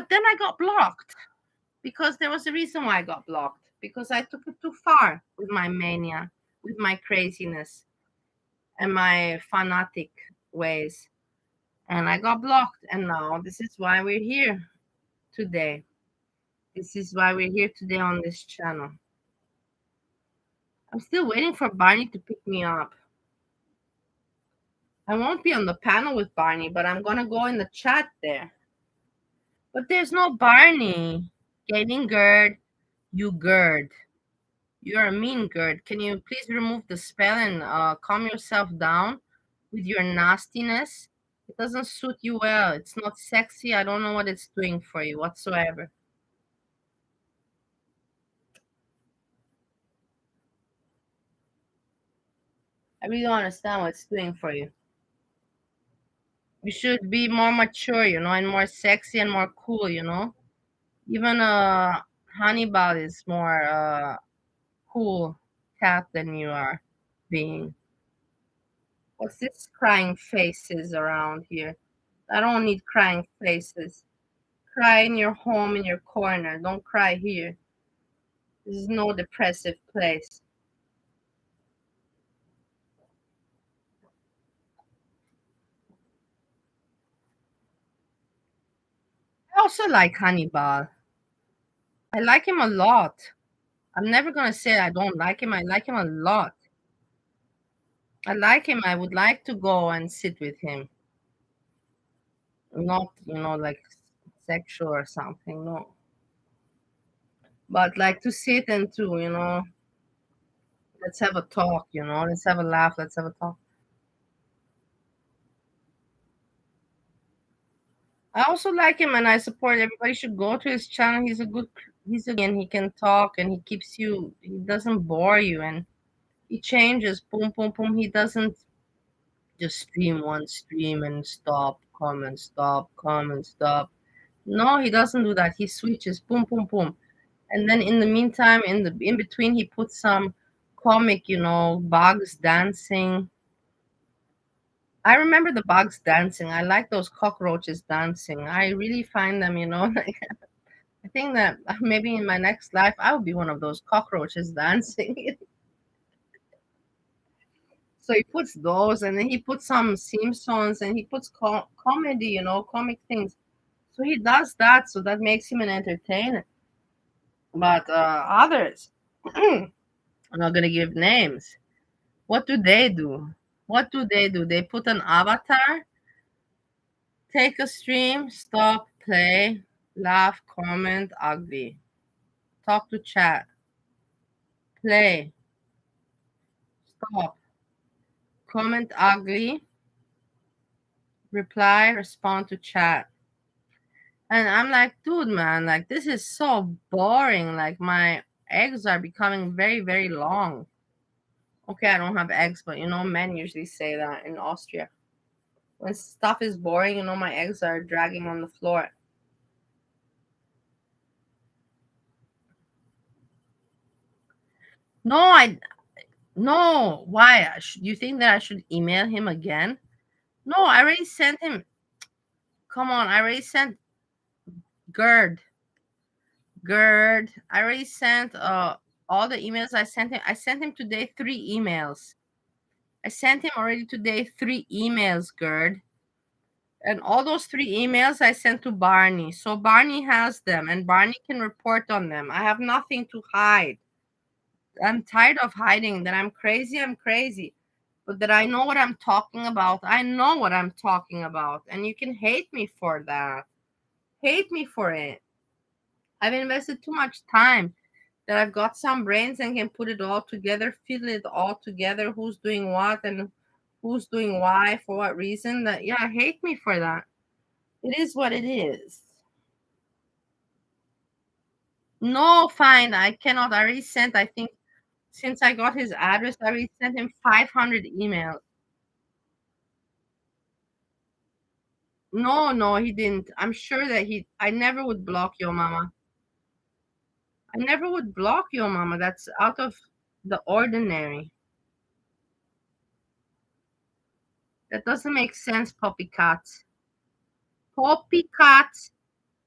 then I got blocked, because there was a reason why I got blocked, because I took it too far with my mania, with my craziness, and my fanatic ways. And I got blocked. And now this is why we're here today. This is why we're here today on this channel. I'm still waiting for Barney to pick me up. I won't be on the panel with Barney, but I'm going to go in the chat there. But there's no Barney. Getting Gerd, you Gerd. You're a mean Gerd. Can you please remove the spell and calm yourself down with your nastiness? It doesn't suit you well. It's not sexy. I don't know what it's doing for you whatsoever. I really don't understand what it's doing for you. You should be more mature, and more sexy and more cool, Even Hannibal is more cool cat than you are being. What's this crying faces around here? I don't need crying faces. Cry in your home, in your corner. Don't cry here. This is no depressive place. I also like Hannibal. I like him a lot. I'm never going to say I don't like him. I like him a lot. I like him. I would like to go and sit with him. Not, like sexual or something, no. But like to sit and to, let's have a talk, let's have a laugh, let's have a talk. I also like him and I support everybody should go to his channel. And he can talk and he doesn't bore you and he changes, boom, boom, boom. He doesn't just stream one stream and stop, comment, stop, comment, stop. No, he doesn't do that. He switches, boom, boom, boom. And then in the meantime, in between, he puts some comic, bugs dancing. I remember the bugs dancing. I like those cockroaches dancing. I really find them, like, I think that maybe in my next life, I will be one of those cockroaches dancing. So he puts those, and then he puts some Simpsons, and he puts comedy, comic things. So he does that, so that makes him an entertainer. But others, I'm not gonna give names. What do they do? What do they do? They put an avatar, take a stream, stop, play, laugh, comment, ugly, talk to chat, play, stop, comment, ugly, reply, respond to chat. And I'm like, dude, man, like this is so boring. Like my eggs are becoming very, very long. Okay, I don't have eggs, but men usually say that in Austria. When stuff is boring, my eggs are dragging on the floor. No, why? You think that I should email him again? No, I already sent him. Come on, I already sent Gerd. I already sent all the emails I sent him. I sent him today 3 emails. I sent him already today 3 emails, Gerd. And all those 3 emails I sent to Barney. So Barney has them and Barney can report on them. I have nothing to hide. I'm tired of hiding. That I'm crazy. But that I know what I'm talking about. I know what I'm talking about. And you can hate me for that. hate me for it. I've invested too much time that I've got some brains and can put it all together, fiddle it all together, who's doing what and who's doing why, for what reason. That, yeah, hate me for that. It is what it is. No, fine. I cannot. I already sent, I think, since I got his address, I already sent him 500 emails. No, no, he didn't. I'm sure that I never would block your mama. I never would block your mama. That's out of the ordinary. That doesn't make sense, poppycat. Poppycat.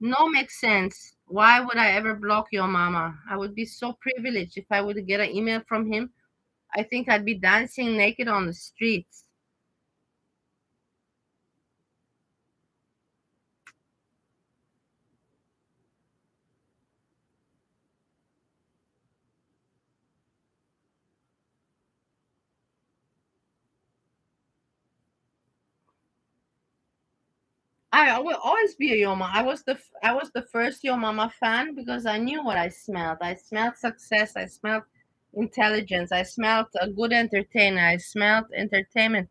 No makes sense. Why would I ever block your mama? I would be so privileged if I would get an email from him. I think I'd be dancing naked on the streets. I will always be a Yo Mama. I was the first Yo Mama fan because I knew what I smelled. I smelled success. I smelled intelligence. I smelled a good entertainer. I smelled entertainment.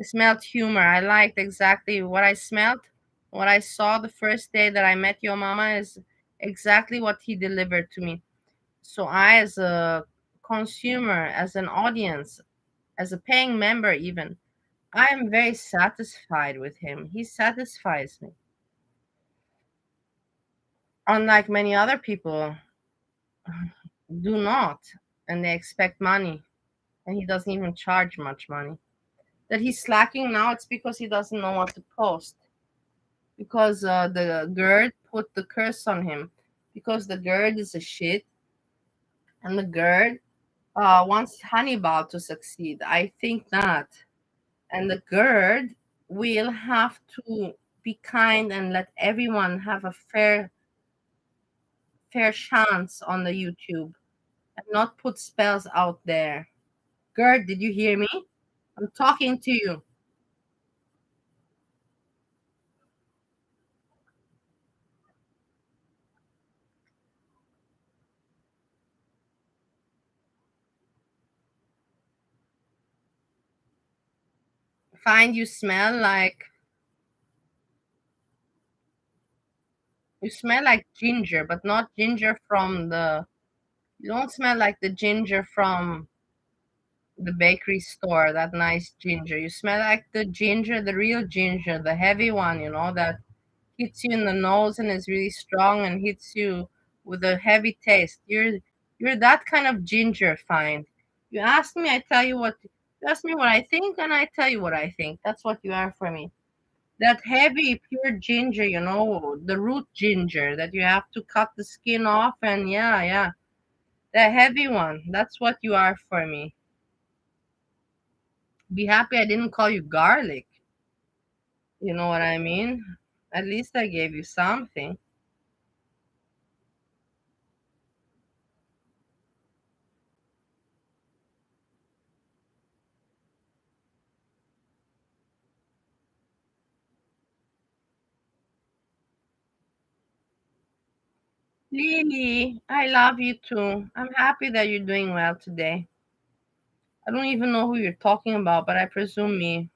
I smelled humor. I liked exactly what I smelled. What I saw the first day that I met Yo Mama is exactly what he delivered to me. So I, as a consumer, as an audience, as a paying member, even, I am very satisfied with him. He satisfies me. Unlike many other people do not, and they expect money, and he doesn't even charge much money. That he's slacking now, it's because he doesn't know what to post. Because the GERD put the curse on him. Because the GERD is a shit, and the GERD wants Hannibal to succeed. I think not. And the GERD will have to be kind and let everyone have a fair chance on the YouTube and not put spells out there. GERD, did you hear me? I'm talking to you. Find you smell like ginger, but not ginger from the you don't smell like the ginger from the bakery store, that nice ginger. You smell like the ginger, the real ginger, the heavy one, that hits you in the nose and is really strong and hits you with a heavy taste. You're that kind of ginger find. You ask me, I tell you what you ask me what I think and I tell you what I think. That's what you are for me. That heavy pure ginger, the root ginger that you have to cut the skin off and yeah, yeah. The heavy one. That's what you are for me. Be happy I didn't call you garlic. You know what I mean? At least I gave you something. Lily, I love you too. I'm happy that you're doing well today. I don't even know who you're talking about, but I presume me.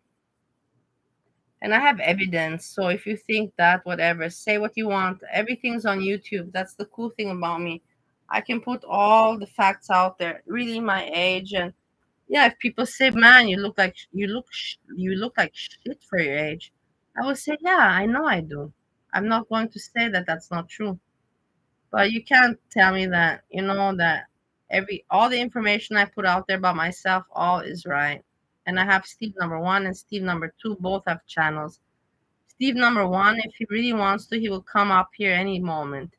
And I have evidence. So if you think that, whatever, say what you want. Everything's on YouTube. That's the cool thing about me. I can put all the facts out there, really my age. And yeah, if people say, "Man, you look like shit for your age," I will say, "Yeah, I know I do." I'm not going to say that that's not true. But you can't tell me that, that all the information I put out there about myself, all is right. And I have Steve number one and Steve number two, both have channels. Steve number one, if he really wants to, he will come up here any moment.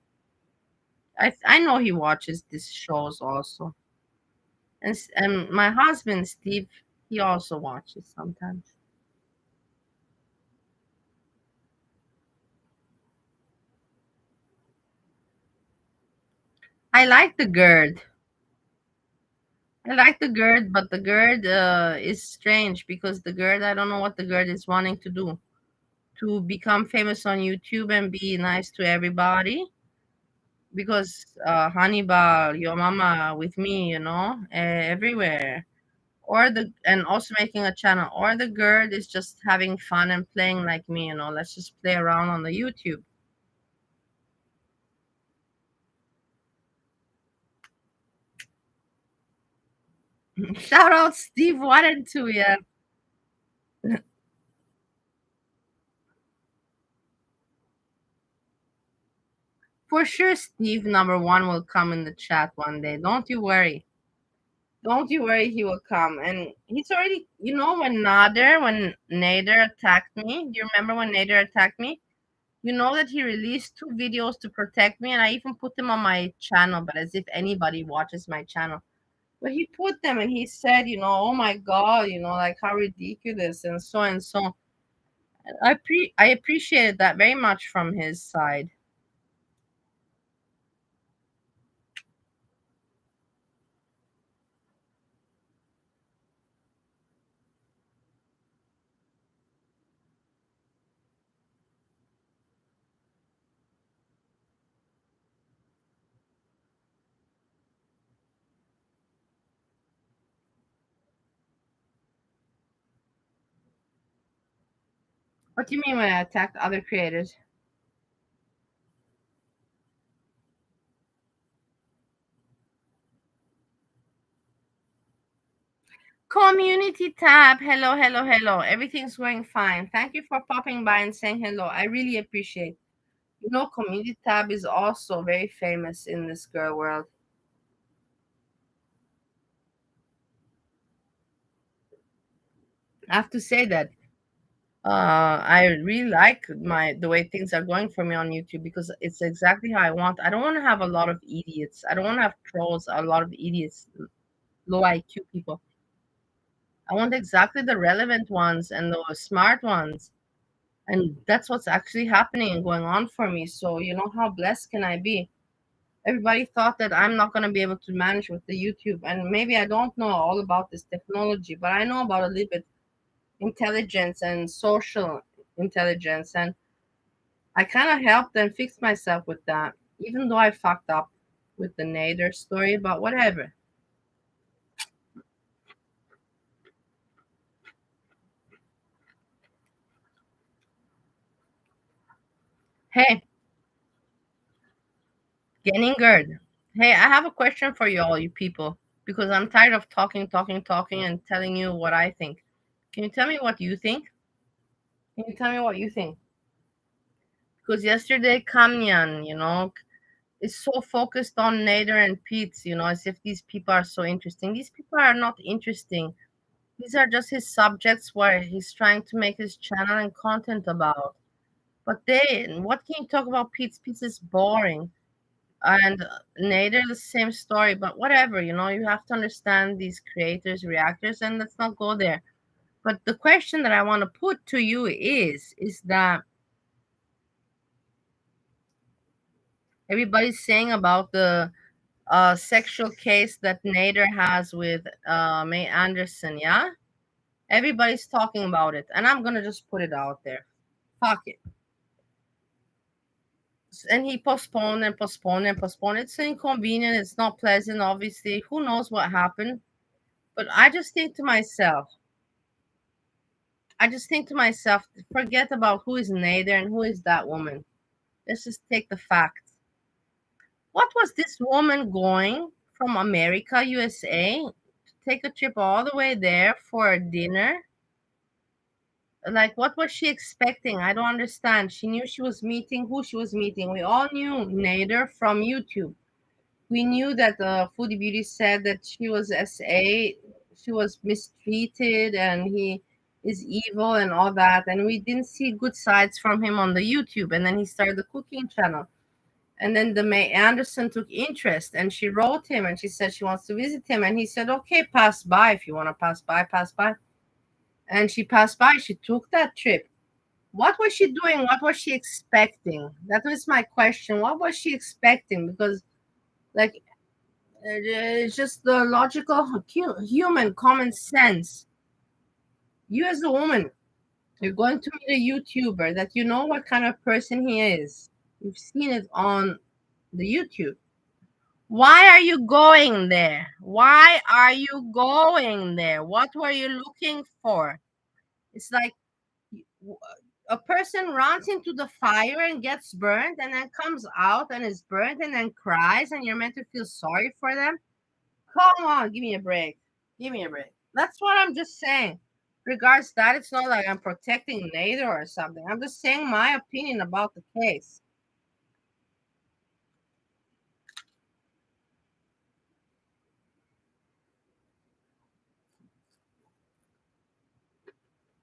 I know he watches these shows also. And my husband, Steve, he also watches sometimes. I like the GERD. I like the GERD, but the GERD is strange because the GERD, I don't know what the GERD is wanting to do. to become famous on YouTube and be nice to everybody because Hannibal, YOmama with me, everywhere. Or the and also making a channel, or the girl is just having fun and playing like me, let's just play around on the YouTube. Shout out Steve wanted to, yeah. For sure Steve number one will come in the chat one day. Don't you worry, he will come. And he's already, when Nader attacked me, do you remember when Nader attacked me? You know that he released two videos to protect me, and I even put them on my channel, but as if anybody watches my channel. But he put them and he said, oh my God, like how ridiculous and so and so. I appreciated that very much from his side. What do you mean when I attacked other creators? Community tab. Hello, hello, hello. Everything's going fine. Thank you for popping by and saying hello. I really appreciate. Community tab is also very famous in this girl world. I have to say that I really like the way things are going for me on YouTube because it's exactly how I want. I don't want to have a lot of idiots. I don't want to have trolls, a lot of idiots, low IQ people. I want exactly the relevant ones and the smart ones. And that's what's actually happening and going on for me. So, how blessed can I be? Everybody thought that I'm not going to be able to manage with the YouTube. And maybe I don't know all about this technology, but I know about a little bit intelligence and social intelligence. And I kind of helped and fixed myself with that, even though I fucked up with the Nader story, but whatever. Hey, getting good. Hey, I have a question for you all, you people, because I'm tired of talking, talking, talking, and telling you what I think. Can you tell me what you think? Can you tell me what you think? Because yesterday, Kamyan, is so focused on Nader and Pete, as if these people are so interesting. These people are not interesting. These are just his subjects where he's trying to make his channel and content about. But what can you talk about Pete's? Pete's is boring. And Nader, the same story, but whatever, you have to understand these creators, reactors, and let's not go there. But the question that I want to put to you is that everybody's saying about the sexual case that Nader has with May Anderson, yeah? Everybody's talking about it, and I'm gonna just put it out there. Fuck it. And he postponed and postponed and postponed. It's inconvenient. It's not pleasant, obviously. Who knows what happened? But I just think to myself, forget about who is Nader and who is that woman. Let's just take the facts. What was this woman going from America, USA, to take a trip all the way there for a dinner? Like, what was she expecting? I don't understand. She knew she was meeting who she was meeting. We all knew Nader from YouTube. We knew that Foodie Beauty said that she was SA, she was mistreated, and he is evil and all that. And we didn't see good sides from him on the YouTube. And then he started the cooking channel. And then the May Anderson took interest and she wrote him and she said she wants to visit him. And he said, okay, pass by. If you want to pass by, pass by. And she passed by. She took that trip. What was she doing? What was she expecting? That was my question. What was she expecting? Because, like, it's just the logical human common sense. You, as a woman, You're going to meet a YouTuber that you know what kind of person he is. You've seen it on the YouTube. Why are you going there? Why are you going there? What were you looking for? It's like a person runs into the fire and gets burned and then comes out and is burned and then cries and you're meant to feel sorry for them. Come on, give me a break. Give me a break. That's what I'm just saying. Regards that, it's not like I'm protecting NATO or something. I'm just saying my opinion about the case.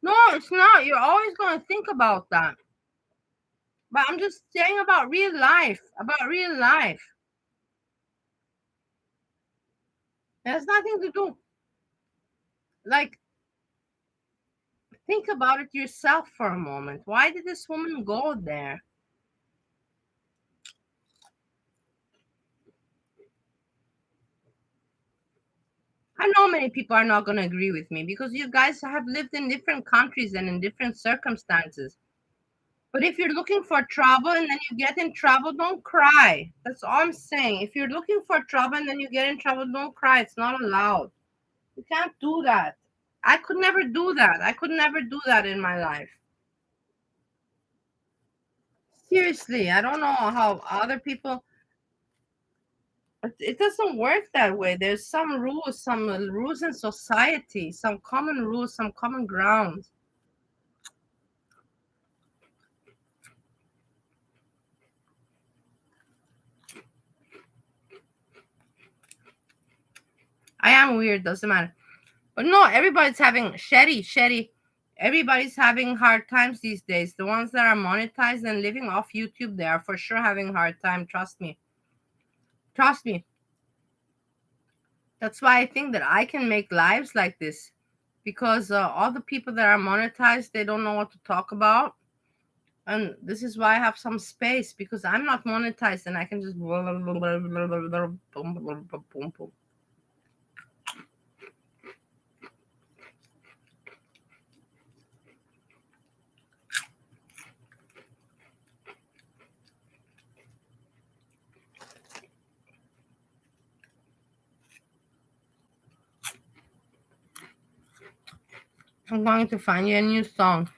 No, it's not. You're always going to think about that. But I'm just saying about real life. About real life. It has nothing to do. Like, think about it yourself for a moment. Why did this woman go there? I know many people are not going to agree with me because you guys have lived in different countries and in different circumstances. But if you're looking for trouble and then you get in trouble, don't cry. That's all I'm saying. If you're looking for trouble and then you get in trouble, don't cry. It's not allowed. You can't do that. I could never do that. I could never do that in my life. Seriously, I don't know how other people. It doesn't work that way. There's some rules in society, some common rules, some common grounds. I am weird, doesn't matter. But no, everybody's having Shetty. Everybody's having hard times these days. The ones that are monetized and living off YouTube, they are for sure having hard time. Trust me. Trust me. That's why I think that I can make lives like this because all the people that are monetized, they don't know what to talk about. And this is why I have some space because I'm not monetized and I can just. I'm going to find you a new song.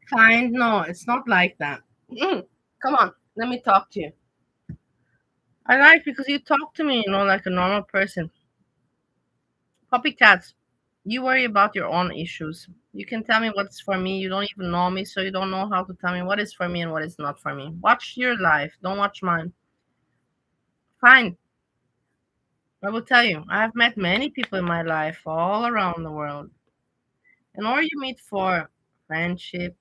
Fine. No, it's not like that. Come on, let me talk to you. I like because you talk to me, like a normal person. Copycats, you worry about your own issues. You can tell me what's for me. You don't even know me, so you don't know how to tell me what is for me and what is not for me. Watch your life. Don't watch mine. Fine. I will tell you, I have met many people in my life all around the world. And or you meet for friendship,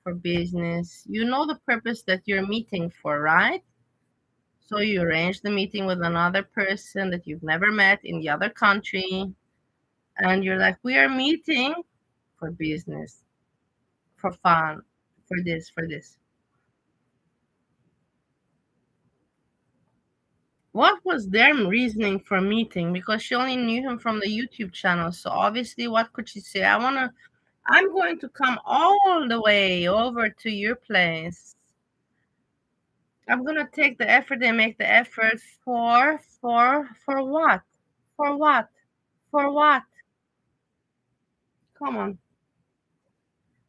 for business. You know the purpose that you're meeting for, right? So you arrange the meeting with another person that you've never met in the other country. And you're like, we are meeting for business, for fun, for this, for this. What was their reasoning for meeting? Because she only knew him from the YouTube channel. So obviously, what could she say? I'm going to come all the way over to your place. I'm gonna take the effort and make the effort for what? For what? For what? Come on.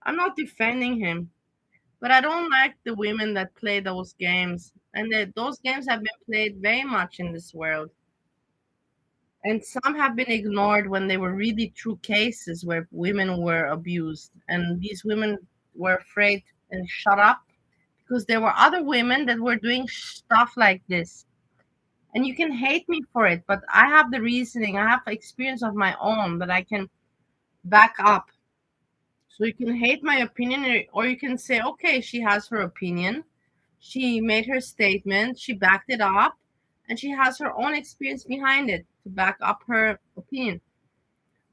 I'm not defending him, but I don't like the women that play those games. And those games have been played very much in this world. And some have been ignored when they were really true cases where women were abused. And these women were afraid and shut up because there were other women that were doing stuff like this. And you can hate me for it, but I have the reasoning, I have experience of my own that I can back up. So you can hate my opinion, or you can say, okay, she has her opinion. She made her statement, she backed it up, and she has her own experience behind it to back up her opinion.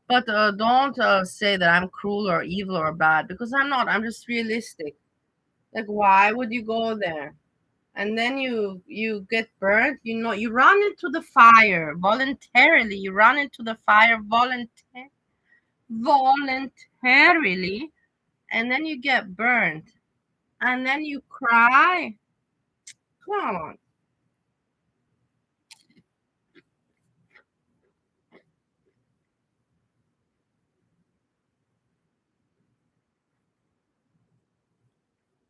But don't say that I'm cruel or evil or bad, because I'm not. I'm just realistic. Like, why would you go there? And then you get burnt. You know, you run into the fire voluntarily. You run into the fire voluntarily, and then you get burnt, and then you cry. Come on.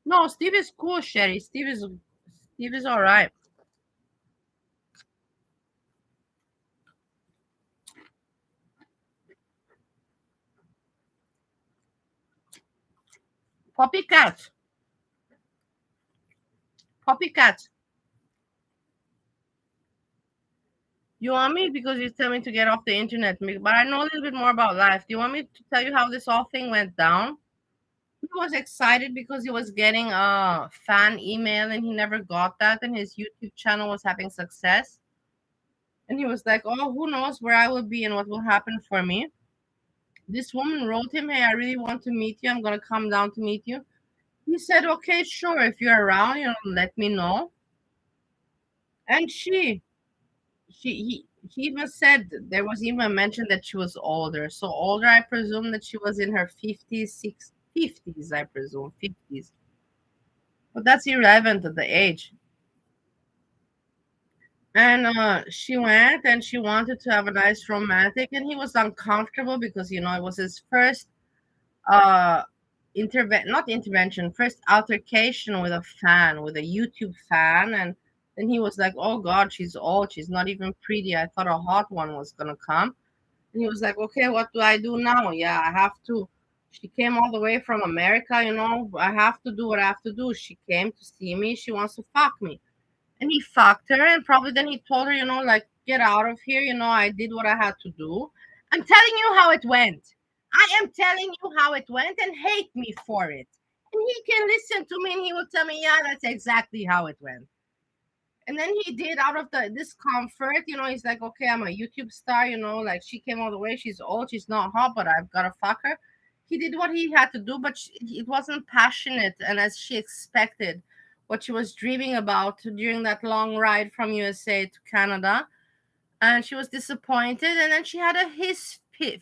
No, Steve is cool, Sherry. Steve is all right. Puppy cat. Puppy cat. You want me because you tell me to get off the internet, but I know a little bit more about life. Do you want me to tell you how this whole thing went down? He was excited because he was getting a fan email and he never got that, and his YouTube channel was having success. And he was like, "Oh, who knows where I will be and what will happen for me." This woman wrote him, "Hey, I really want to meet you. I'm gonna come down to meet you." He said, "Okay, sure. If you're around, let me know." And she even said there was even mention that she was older. So older, I presume that she was in her 50s, 50s, I presume 50s. But that's irrelevant at the age. And she went and she wanted to have a nice romantic, and he was uncomfortable because it was his first uh not intervention, first altercation with a fan, with a YouTube fan. And then he was like, "Oh God, she's old, she's not even pretty. I thought a hot one was gonna come." And he was like, "Okay, what do I do now? Yeah, I have to." She came all the way from America, I have to do what I have to do. She came to see me. She wants to fuck me. And he fucked her. And probably then he told her, like, "Get out of here. I did what I had to do." I'm telling you how it went. I am telling you how it went, and hate me for it. And he can listen to me and he will tell me, "Yeah, that's exactly how it went." And then he did out of the discomfort, he's like, "Okay, I'm a YouTube star, like she came all the way, she's old, she's not hot, but I've got to fuck her." He did what he had to do, but it wasn't passionate and as she expected, what she was dreaming about during that long ride from USA to Canada. And she was disappointed. And then she had a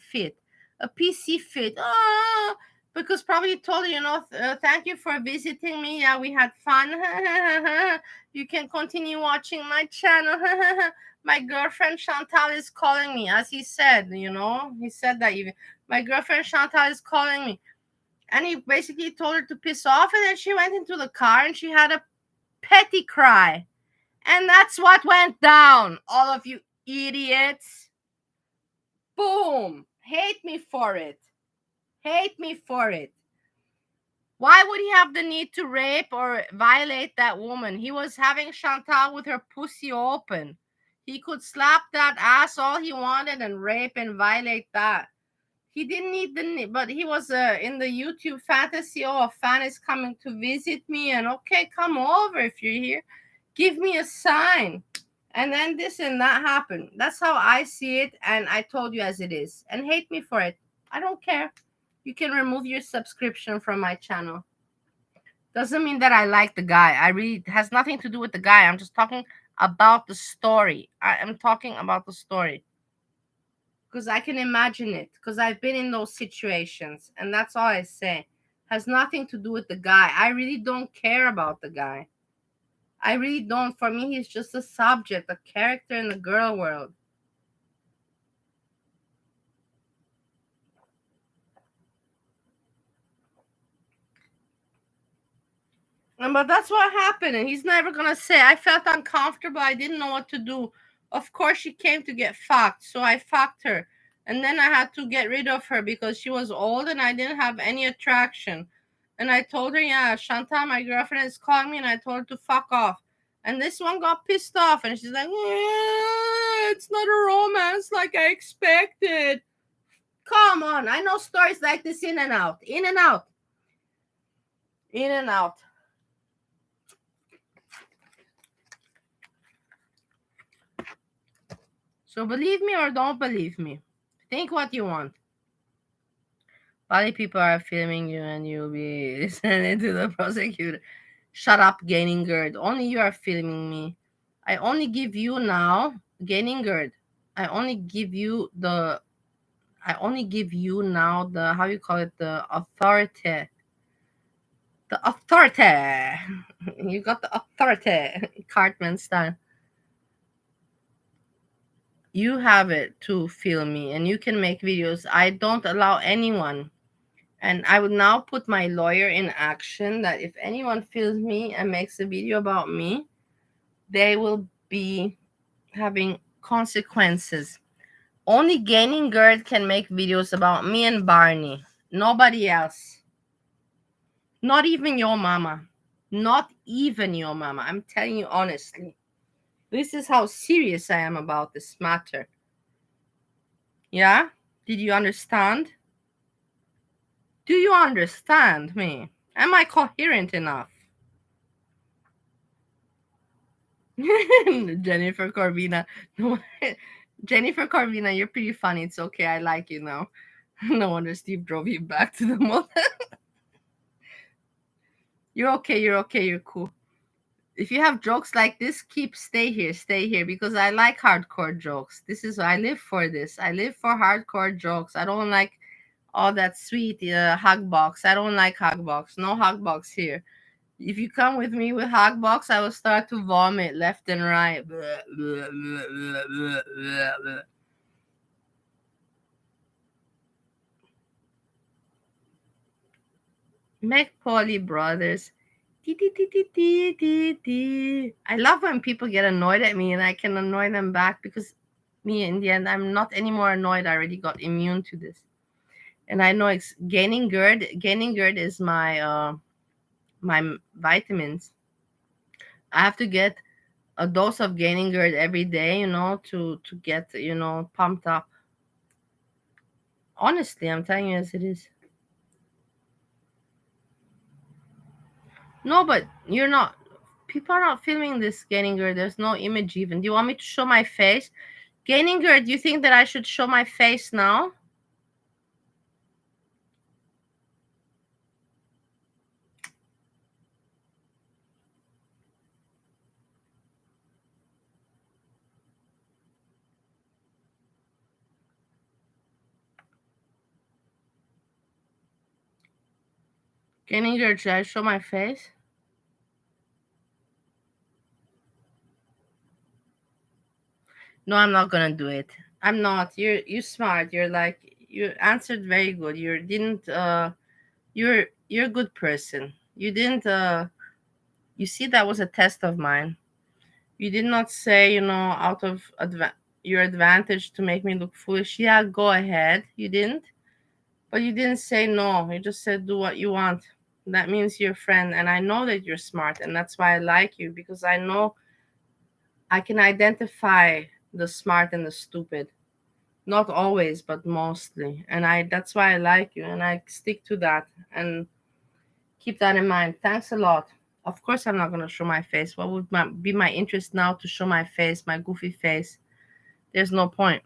fit, a PC fit. Oh, because probably told her, "Thank you for visiting me. Yeah, we had fun. You can continue watching my channel." My girlfriend Chantal is calling me, as he said. He said that even, "My girlfriend Chantal is calling me." And he basically told her to piss off, and then she went into the car and she had a petty cry. And that's what went down, all of you idiots. Boom. Hate me for it. Hate me for it. Why would he have the need to rape or violate that woman? He was having Chantal with her pussy open. He could slap that ass all he wanted and rape and violate that. He didn't need but he was in the YouTube fantasy. "Oh, a fan is coming to visit me, and okay, come over if you're here. Give me a sign." And then this and that happened. That's how I see it, and I told you as it is. And hate me for it. I don't care. You can remove your subscription from my channel. Doesn't mean that I like the guy. I really, it has nothing to do with the guy. I'm just talking about the story. I am talking about the story because I can imagine it, because I've been in those situations, and that's all I say. Has nothing to do with the guy. I really don't care about the guy. I really don't. For me, he's just a subject, a character in the girl world. But that's what happened, and he's never gonna say, "I felt uncomfortable. I didn't know what to do." Of course, she came to get fucked, so I fucked her, and then I had to get rid of her because she was old and I didn't have any attraction. And I told her, "Yeah, Chantal, my girlfriend, is calling me," and I told her to fuck off. And this one got pissed off and she's like, it's not a romance like I expected. Come on, I know stories like this in and out, in and out, in and out. So believe me or don't believe me. Think what you want. Probably people are filming you and you'll be sending to the prosecutor. Shut up, Gaining Gird. Only you are filming me. I only give you now, Gaining Gird. I only give you now the, how you call it, the authority. The authority. You got the authority. Cartman style. You have it to film me and you can make videos. I don't allow anyone. And I would now put my lawyer in action that if anyone films me and makes a video about me, they will be having consequences. Only Gaining Gird can make videos about me and Barney. Nobody else. Not even YOmama. Not even YOmama. I'm telling you honestly. This is how serious I am about this matter. Yeah? Did you understand? Do you understand me? Am I coherent enough? Jennifer Corvina. Jennifer Corvina, you're pretty funny. It's okay. I like you now. No wonder Steve drove you back to the motel. You're okay. You're okay. You're cool. If you have jokes like this, stay here because I like hardcore jokes. I live for this. I live for hardcore jokes. I don't like all that sweet hug box. I don't like hug box. No hug box here. If you come with me with hug box, I will start to vomit left and right. McPauley Brothers. I love when people get annoyed at me and I can annoy them back because me in the end I'm not anymore annoyed. I already got immune to this. And I know Gaining Gird is my my vitamins. I have to get a dose of Gaining Gird every day, to get, pumped up. Honestly, I'm telling you as it is. No, but you're not. People are not filming this, Gaining Gird. There's no image even. Do you want me to show my face? Gaining Gird, do you think that I should show my face now? Gaining Gird, should I show my face? No, I'm not gonna do it. I'm not. You're smart. You answered very good. You're a good person. You didn't you see that was a test of mine. You did not say, out of your advantage to make me look foolish. Yeah, go ahead. You didn't. But you didn't say no. You just said do what you want. That means you're a friend, and I know that you're smart, and that's why I like you, because I know I can identify the smart and the stupid. Not always, but mostly. And that's why I like you, and I stick to that and keep that in mind. Thanks a lot. Of course I'm not going to show my face. What would be my interest now to show my face, my goofy face? There's no point.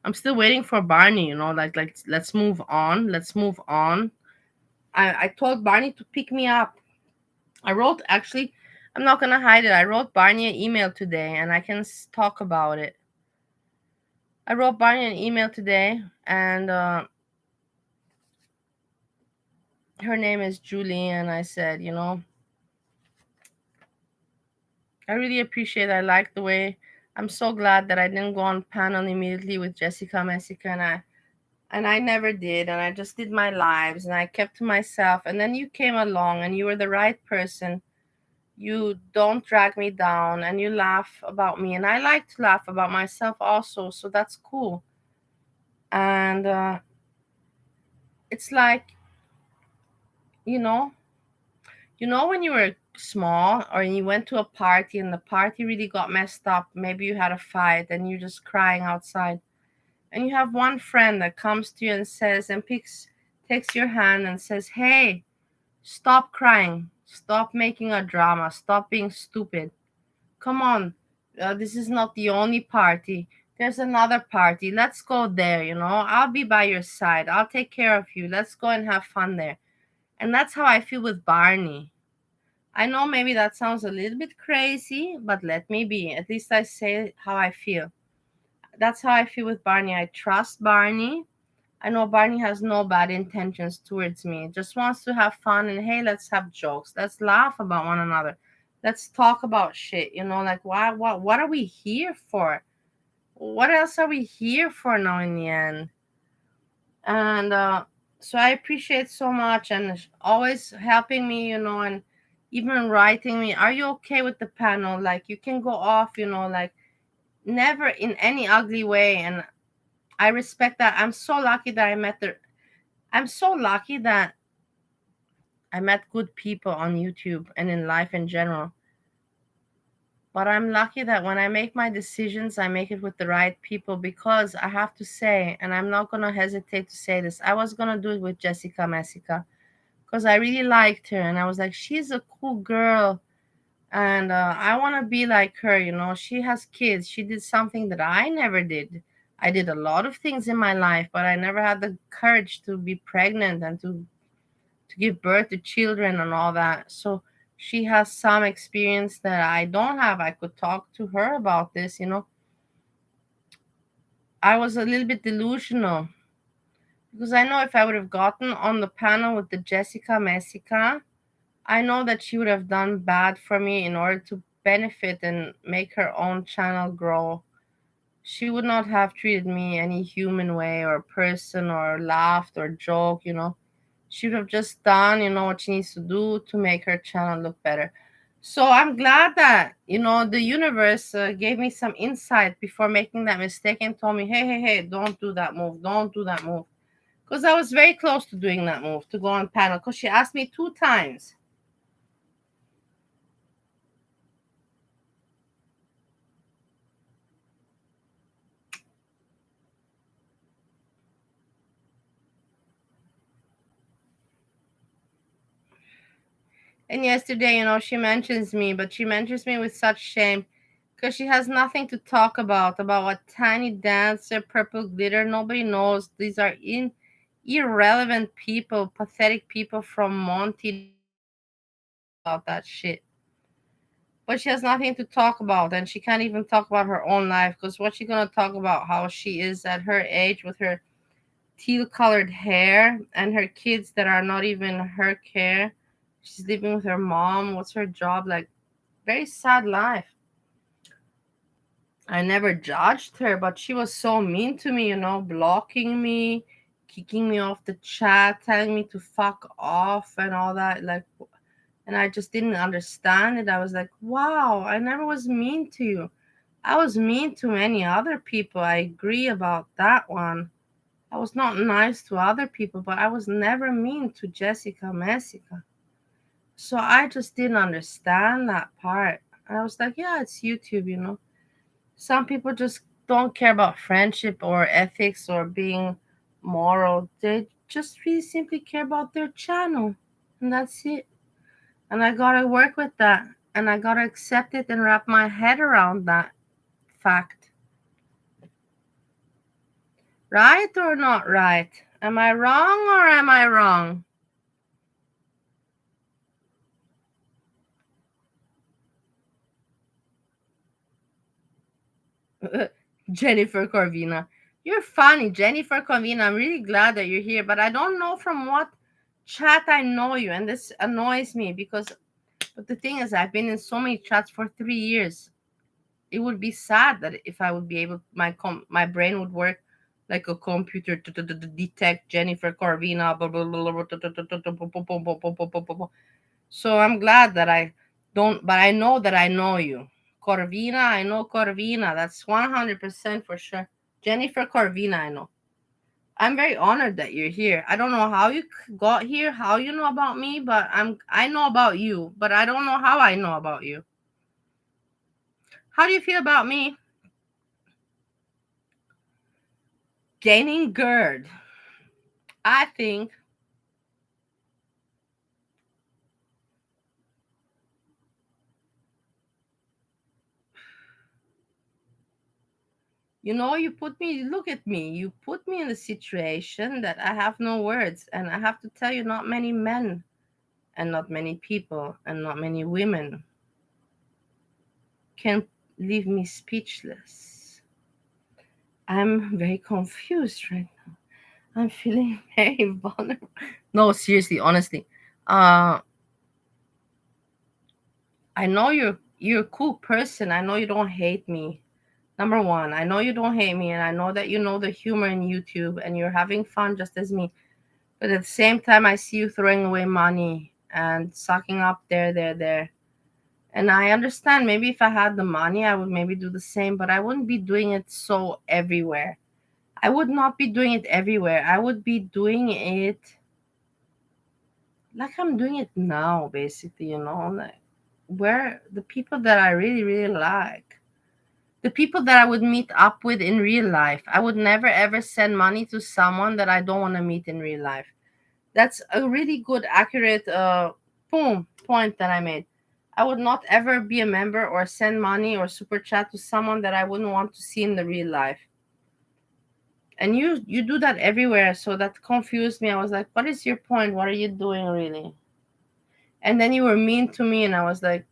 I'm still waiting for Barney, like let's move on. Let's move on. I told Barney to pick me up. Actually, I'm not going to hide it. I wrote Barney an email today and I can talk about it. I wrote Barney an email today and her name is Julie, and I said, I really appreciate it. I like the way. I'm so glad that I didn't go on panel immediately with Jessica Messica, and I never did, and I just did my lives and I kept to myself, and then you came along and you were the right person. You don't drag me down and you laugh about me, and I like to laugh about myself also, so that's cool. And it's like, when you were small, or you went to a party and the party really got messed up, maybe you had a fight and you're just crying outside, and you have one friend that comes to you and says and takes your hand and says, hey, stop crying, stop making a drama, stop being stupid, come on, this is not the only party, there's another party, let's go there, I'll be by your side, I'll take care of you, let's go and have fun there. And that's how I feel with Barney. I know maybe that sounds a little bit crazy, but let me be. At least I say how I feel. That's how I feel with Barney. I trust Barney. I know Barney has no bad intentions towards me. Just wants to have fun and hey, let's have jokes. Let's laugh about one another. Let's talk about shit. Like what are we here for? What else are we here for now in the end? And so I appreciate so much and always helping me, and even writing me, are you okay with the panel? Like you can go off, like never in any ugly way. And I respect that. I'm so lucky that I met good people on YouTube and in life in general. But I'm lucky that when I make my decisions, I make it with the right people, because I have to say, and I'm not going to hesitate to say this, I was going to do it with Jessica Messica because I really liked her. And I was like, she's a cool girl. And I want to be like her. She has kids. She did something that I never did. I did a lot of things in my life, but I never had the courage to be pregnant and to give birth to children and all that. So she has some experience that I don't have. I could talk to her about this. I was a little bit delusional because I know if I would have gotten on the panel with the Jessica Messica, I know that she would have done bad for me in order to benefit and make her own channel grow. She would not have treated me any human way or person or laughed or joked. She would have just done, what she needs to do to make her channel look better. So I'm glad that, the universe gave me some insight before making that mistake and told me, hey, don't do that move. Don't do that move. Because I was very close to doing that move, to go on panel, because she asked me 2 times. And yesterday, she mentions me, but she mentions me with such shame because she has nothing to talk about what Tiny Dancer, Purple Glitter. Nobody knows. These are irrelevant people, pathetic people from Monty about that shit. But she has nothing to talk about, and she can't even talk about her own life because what's she going to talk about? How she is at her age with her teal-colored hair and her kids that are not even her care. She's living with her mom. What's her job? Like, very sad life. I never judged her, but she was so mean to me, blocking me, kicking me off the chat, telling me to fuck off and all that. Like, and I just didn't understand it. I was like, wow, I never was mean to you. I was mean to many other people. I agree about that one. I was not nice to other people, but I was never mean to Jessica Messica. So I just didn't understand that part. I was like, yeah, it's YouTube. Some people just don't care about friendship or ethics or being moral. They just really simply care about their channel. And that's it. And I gotta work with that. And I gotta accept it and wrap my head around that fact. Right or not right? Am I wrong or am I wrong? Jennifer Corvina. You're funny, Jennifer Corvina. I'm really glad that you're here, but I don't know from what chat I know you, and this annoys me because. But the thing is, I've been in so many chats for 3 years. It would be sad that if I would be able, my brain would work like a computer to detect Jennifer Corvina. So I'm glad that I don't, but I know that I know you. Corvina, I know Corvina. That's 100% for sure. Jennifer Corvina, I know. I'm very honored that you're here. I don't know how you got here, how you know about me, but I know about you, but I don't know how I know about you. How do you feel about me gaining GERD? I think you put me, look at me, you put me in a situation that I have no words, and I have to tell you, not many men and not many people and not many women can leave me speechless. I'm very confused right now. I'm feeling very vulnerable. No, seriously, honestly. Uh I know you're a cool person. I know you don't hate me. Number one, I know you don't hate me, and I know that you know the humor in YouTube and you're having fun just as me. But at the same time, I see you throwing away money and sucking up there. And I understand, maybe if I had the money, I would maybe do the same, but I wouldn't be doing it so everywhere. I would not be doing it everywhere. I would be doing it like I'm doing it now, basically, like where the people that I really, really like, the people that I would meet up with in real life. I would never ever send money to someone that I don't want to meet in real life. That's a really good, accurate point that I made. I would not ever be a member or send money or super chat to someone that I wouldn't want to see in the real life. And you do that everywhere, so that confused me. I was like, what is your point? What are you doing really? And then you were mean to me, and I was like,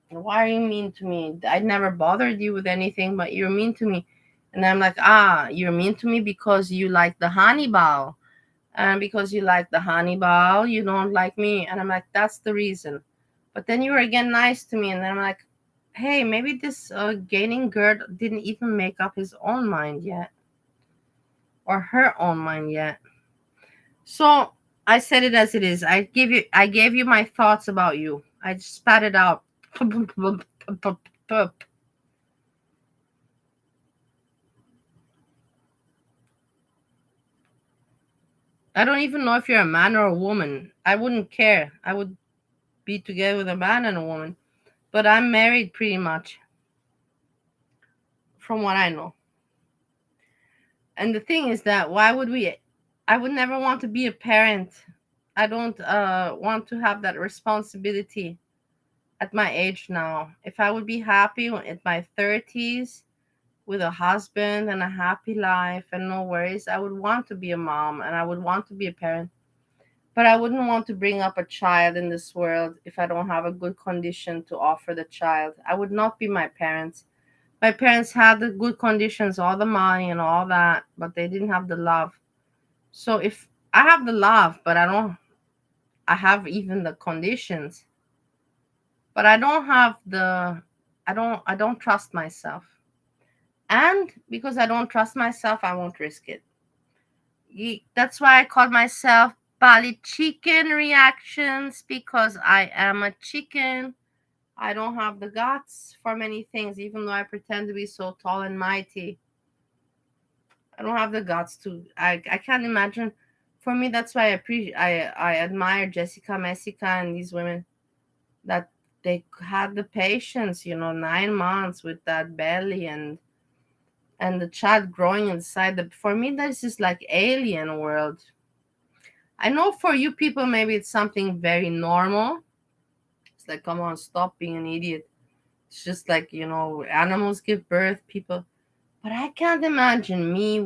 why are you mean to me? I never bothered you with anything, but you're mean to me. And I'm like, you're mean to me because you like the honey ball. And because you like the honey ball, you don't like me. And I'm like, that's the reason. But then you were again nice to me. And then I'm like, hey, maybe this gaining GERD didn't even make up his own mind yet, or her own mind yet. So I said it as it is. I gave you my thoughts about you. I just spat it out. I don't even know if you're a man or a woman. I wouldn't care. I would be together with a man and a woman. But I'm married pretty much, from what I know. And the thing is that I would never want to be a parent. I don't want to have that responsibility at my age now. If I would be happy at my 30s with a husband and a happy life and no worries, I would want to be a mom and I would want to be a parent. But I wouldn't want to bring up a child in this world if I don't have a good condition to offer the child. I would not be my parents. My parents had the good conditions, all the money and all that, but they didn't have the love. So if I have the love, but I have even the conditions, but I don't trust myself. And because I don't trust myself, I won't risk it. That's why I call myself Bali Chicken Reactions, because I am a chicken. I don't have the guts for many things, even though I pretend to be so tall and mighty. I don't have the guts to. I can't imagine. For me, that's why I admire Jessica, Messica, and these women that they had the patience. 9 months with that belly and the child growing inside. For me, this is like alien world. I know for you people, maybe it's something very normal. It's like, come on, stop being an idiot. It's just like, animals give birth, people. But I can't imagine me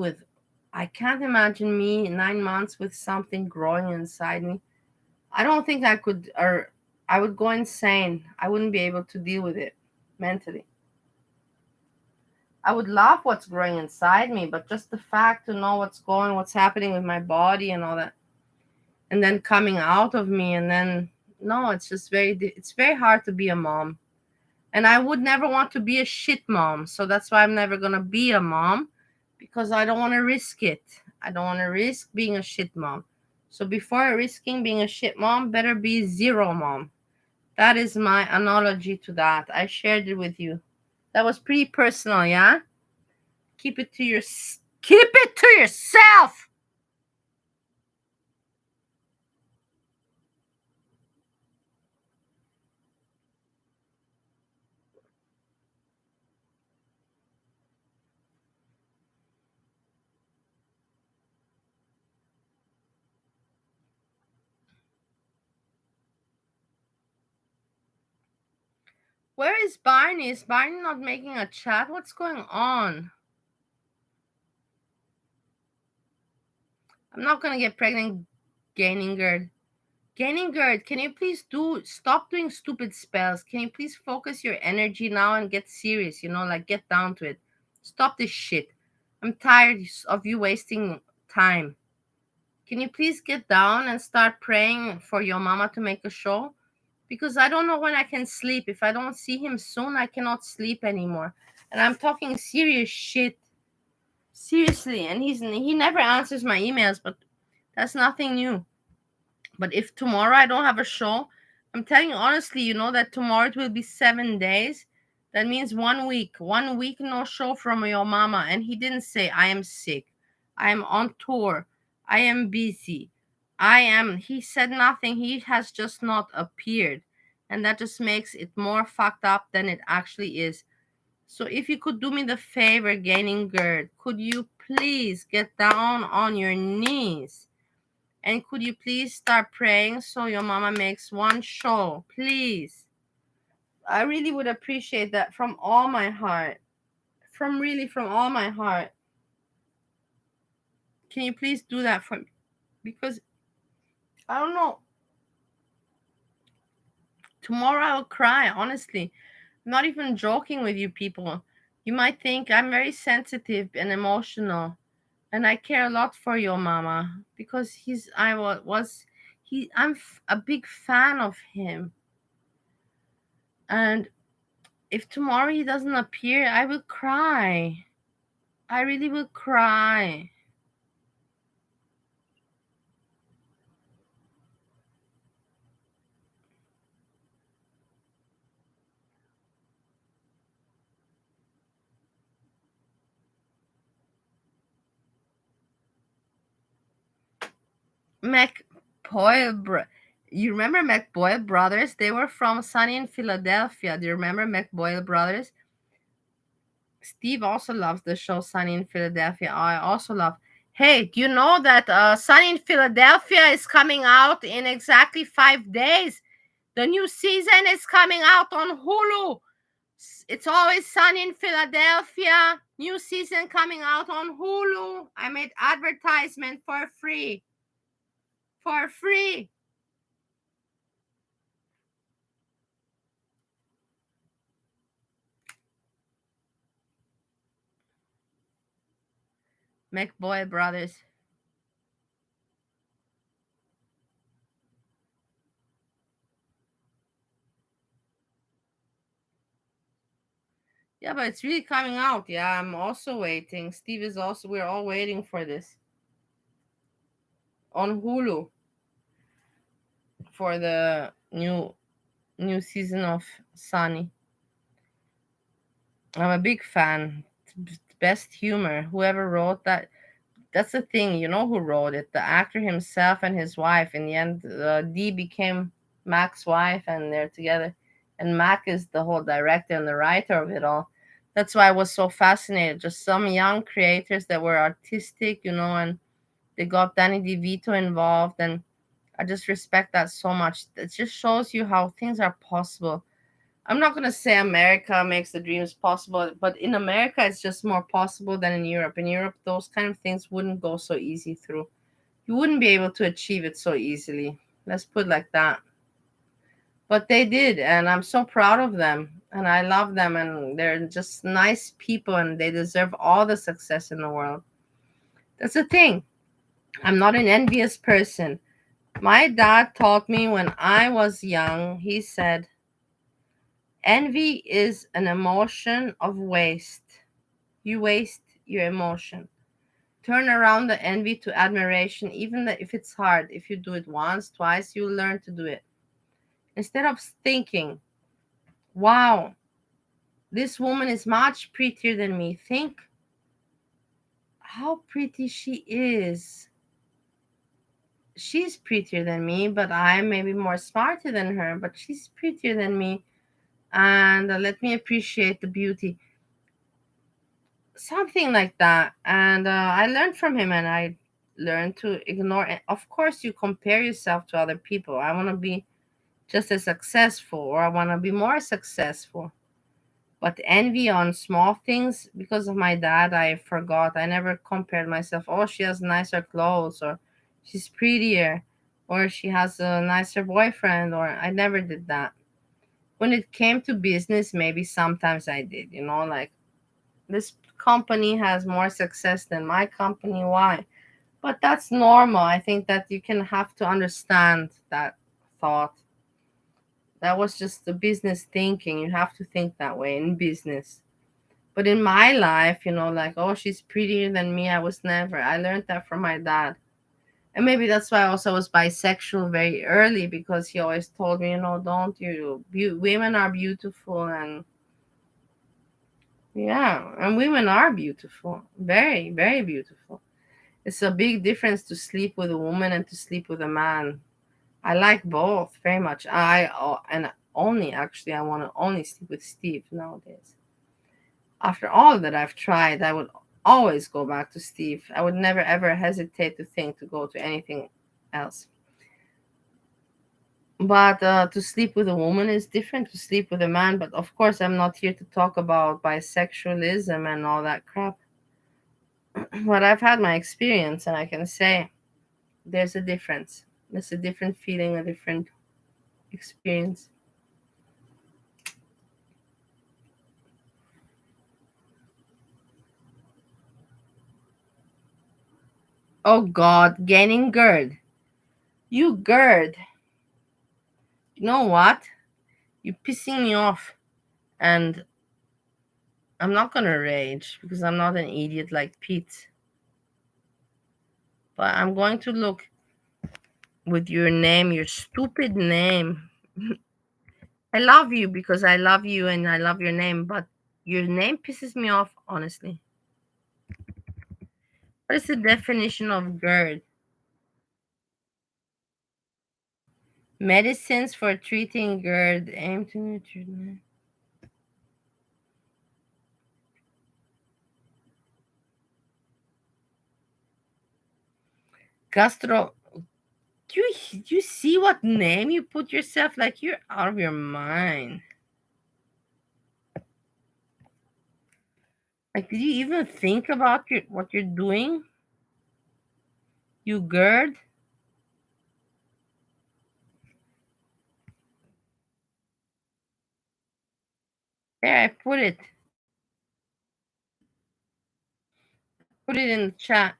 9 months with something growing inside me. I don't think I could, or I would go insane. I wouldn't be able to deal with it mentally. I would love what's growing inside me, but just the fact to know what's happening with my body and all that, and then coming out of me, and then no, it's very hard to be a mom. And I would never want to be a shit mom. So that's why I'm never going to be a mom, because I don't want to risk it. I don't want to risk being a shit mom. So before risking being a shit mom, better be zero mom. That is my analogy to that. I shared it with you. That was pretty personal, yeah? Keep it to yourself. Where is Barney? Is Barney not making a chat? What's going on? I'm not gonna get pregnant, gaining gird. Gaining gird, can you please stop doing stupid spells? Can you please focus your energy now and get serious? Like get down to it. Stop this shit. I'm tired of you wasting time. Can you please get down and start praying for your mama to make a show? Because I don't know when I can sleep. If I don't see him soon, I cannot sleep anymore. And I'm talking serious shit. Seriously. And he never answers my emails, but that's nothing new. But if tomorrow I don't have a show, I'm telling you honestly, that tomorrow it will be 7 days. That means 1 week. 1 week no show from your mama. And he didn't say I am sick. I am on tour. I am busy. He said nothing. He has just not appeared. And that just makes it more fucked up than it actually is. So if you could do me the favor, Gaining Gird, could you please get down on your knees? And could you please start praying so your mama makes one show? Please. I really would appreciate that from all my heart. From all my heart. Can you please do that for me? Because I don't know. Tomorrow I'll cry, honestly. I'm not even joking with you people. You might think I'm very sensitive and emotional. And I care a lot for your mama because I'm a big fan of him. And if tomorrow he doesn't appear, I will cry. I really will cry. You remember McBoyle brothers? They were from Sunny in Philadelphia. Do you remember McBoyle brothers? Steve also loves the show Sunny in Philadelphia. I also love. Hey, do you know that Sunny in Philadelphia is coming out in exactly 5 days? The new season is coming out on Hulu. It's Always Sunny in Philadelphia. New season coming out on Hulu. I made advertisement for free. For free. McBoy Brothers. Yeah, but it's really coming out. Yeah, I'm also waiting. Steve is also, we're all waiting for this. On Hulu. For the new season of Sunny. I'm a big fan. Best humor. Whoever wrote that. That's the thing. You know who wrote it? The actor himself and his wife. In the end, Dee became Mac's wife, and they're together. And Mac is the whole director and the writer of it all. That's why I was so fascinated. Just some young creators that were artistic, and they got Danny DeVito involved, and I just respect that so much. It just shows you how things are possible. I'm not going to say America makes the dreams possible, but in America, it's just more possible than in Europe. In Europe, those kind of things wouldn't go so easy through. You wouldn't be able to achieve it so easily. Let's put it like that. But they did, and I'm so proud of them, and I love them, and they're just nice people, and they deserve all the success in the world. That's the thing. I'm not an envious person. My dad taught me when I was young, he said, envy is an emotion of waste. You waste your emotion. Turn around the envy to admiration, even if it's hard. If you do it once, twice, you'll learn to do it. Instead of thinking, wow, this woman is much prettier than me, think how pretty she is. She's prettier than me, but I'm maybe more smarter than her, but she's prettier than me. And let me appreciate the beauty. Something like that. And I learned from him, and I learned to ignore it. Of course, you compare yourself to other people. I want to be just as successful, or I want to be more successful. But envy on small things, because of my dad, I forgot. I never compared myself. Oh, she has nicer clothes, or she's prettier, or she has a nicer boyfriend, or I never did that. When it came to business, maybe sometimes I did, like this company has more success than my company. Why? But that's normal. I think that you can have to understand that thought. That was just the business thinking. You have to think that way in business. But in my life, like, oh, she's prettier than me, I was never. I learned that from my dad. And maybe that's why I also was bisexual very early, because he always told me, don't women are beautiful. And yeah, and women are beautiful. Very, very beautiful. It's a big difference to sleep with a woman and to sleep with a man. I like both very much. And only actually I want to only sleep with Steve nowadays. After all that I've tried, I would always go back to Steve. I would never ever hesitate to think to go to anything else. But to sleep with a woman is different to sleep with a man. But of course, I'm not here to talk about bisexualism and all that crap. But I've had my experience, and I can say there's a difference. There's a different feeling, a different experience. Oh God, gaining GERD. You GERD. You know what? You're pissing me off. And I'm not gonna rage because I'm not an idiot like Pete. But I'm going to look with your name, your stupid name. I love you because I love you and I love your name, but your name pisses me off, honestly. What is the definition of GERD? Medicines for treating GERD aim to treatment. Gastro. Do you see what name you put yourself? Like, you're out of your mind. Like, did you even think about what you're doing? You GERD? There, I put it. Put it in the chat.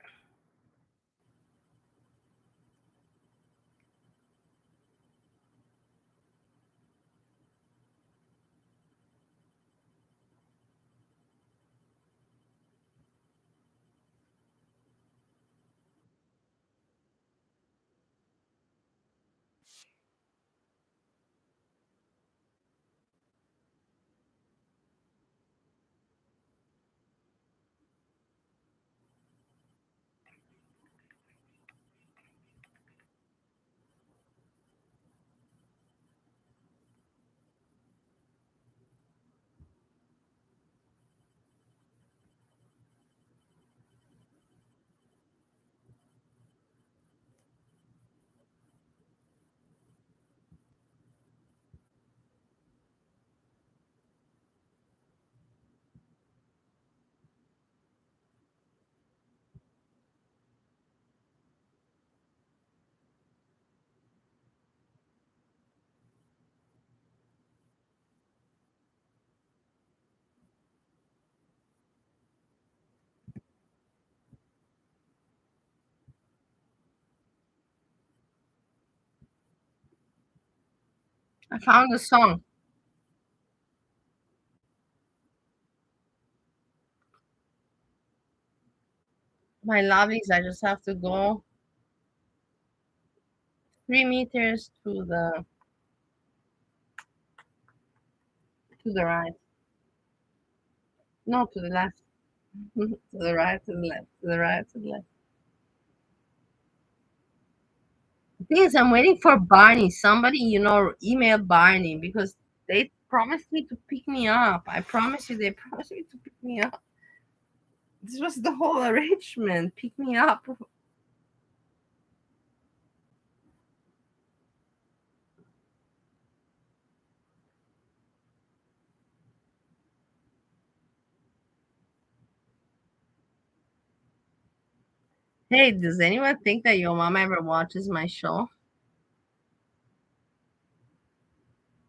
I found the song. My lovelies, I just have to go 3 meters to the right. No, to the left. To the right, to the left, to the right, to the left. The thing is, I'm waiting for Barney. Somebody, email Barney because they promised me to pick me up. I promise you, they promised me to pick me up. This was the whole arrangement. Pick me up. Hey, does anyone think that your mama ever watches my show?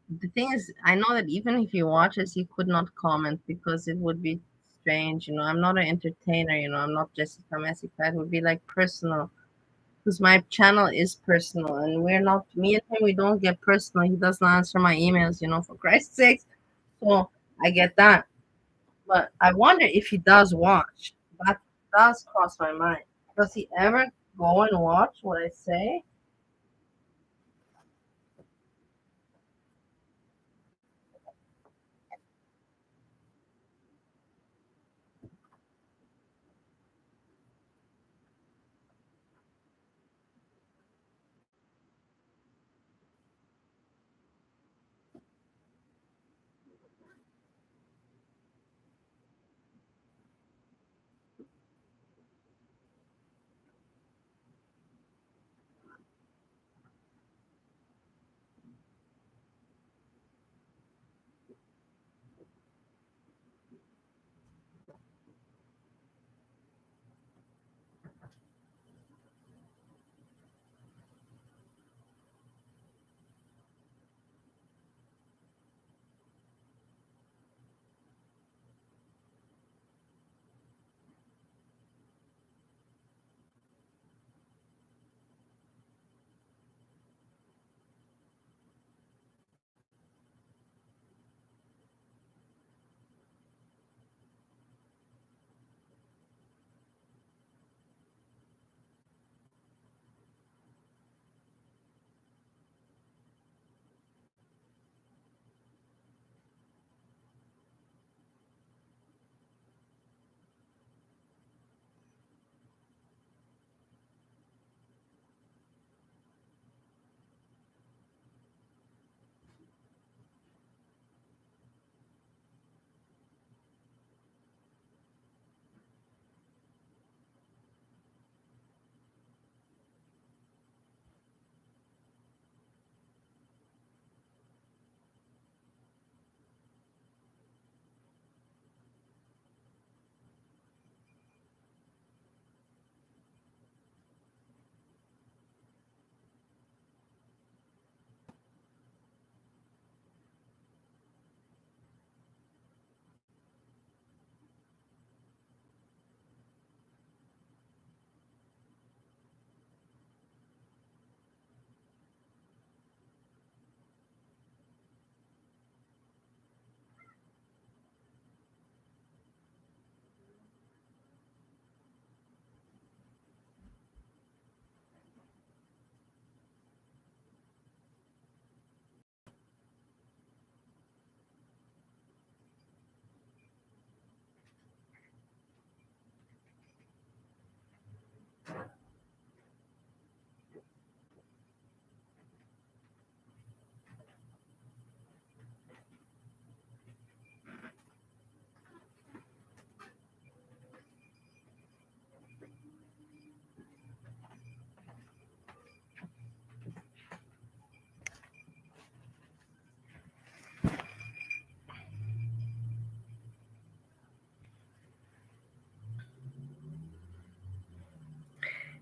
The thing is, I know that even if he watches, he could not comment because it would be strange. I'm not an entertainer. I'm not Jessica Messica. It would be like personal because my channel is personal and we're not, me and him, we don't get personal. He doesn't answer my emails, for Christ's sake. So I get that. But I wonder if he does watch. That does cross my mind. Does he ever go and watch what I say?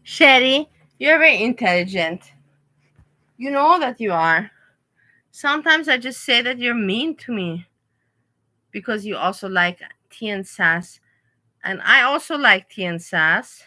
Sherry, you're very intelligent. You know that you are. Sometimes I just say that you're mean to me because you also like tea and sass. And I also like tea and sass.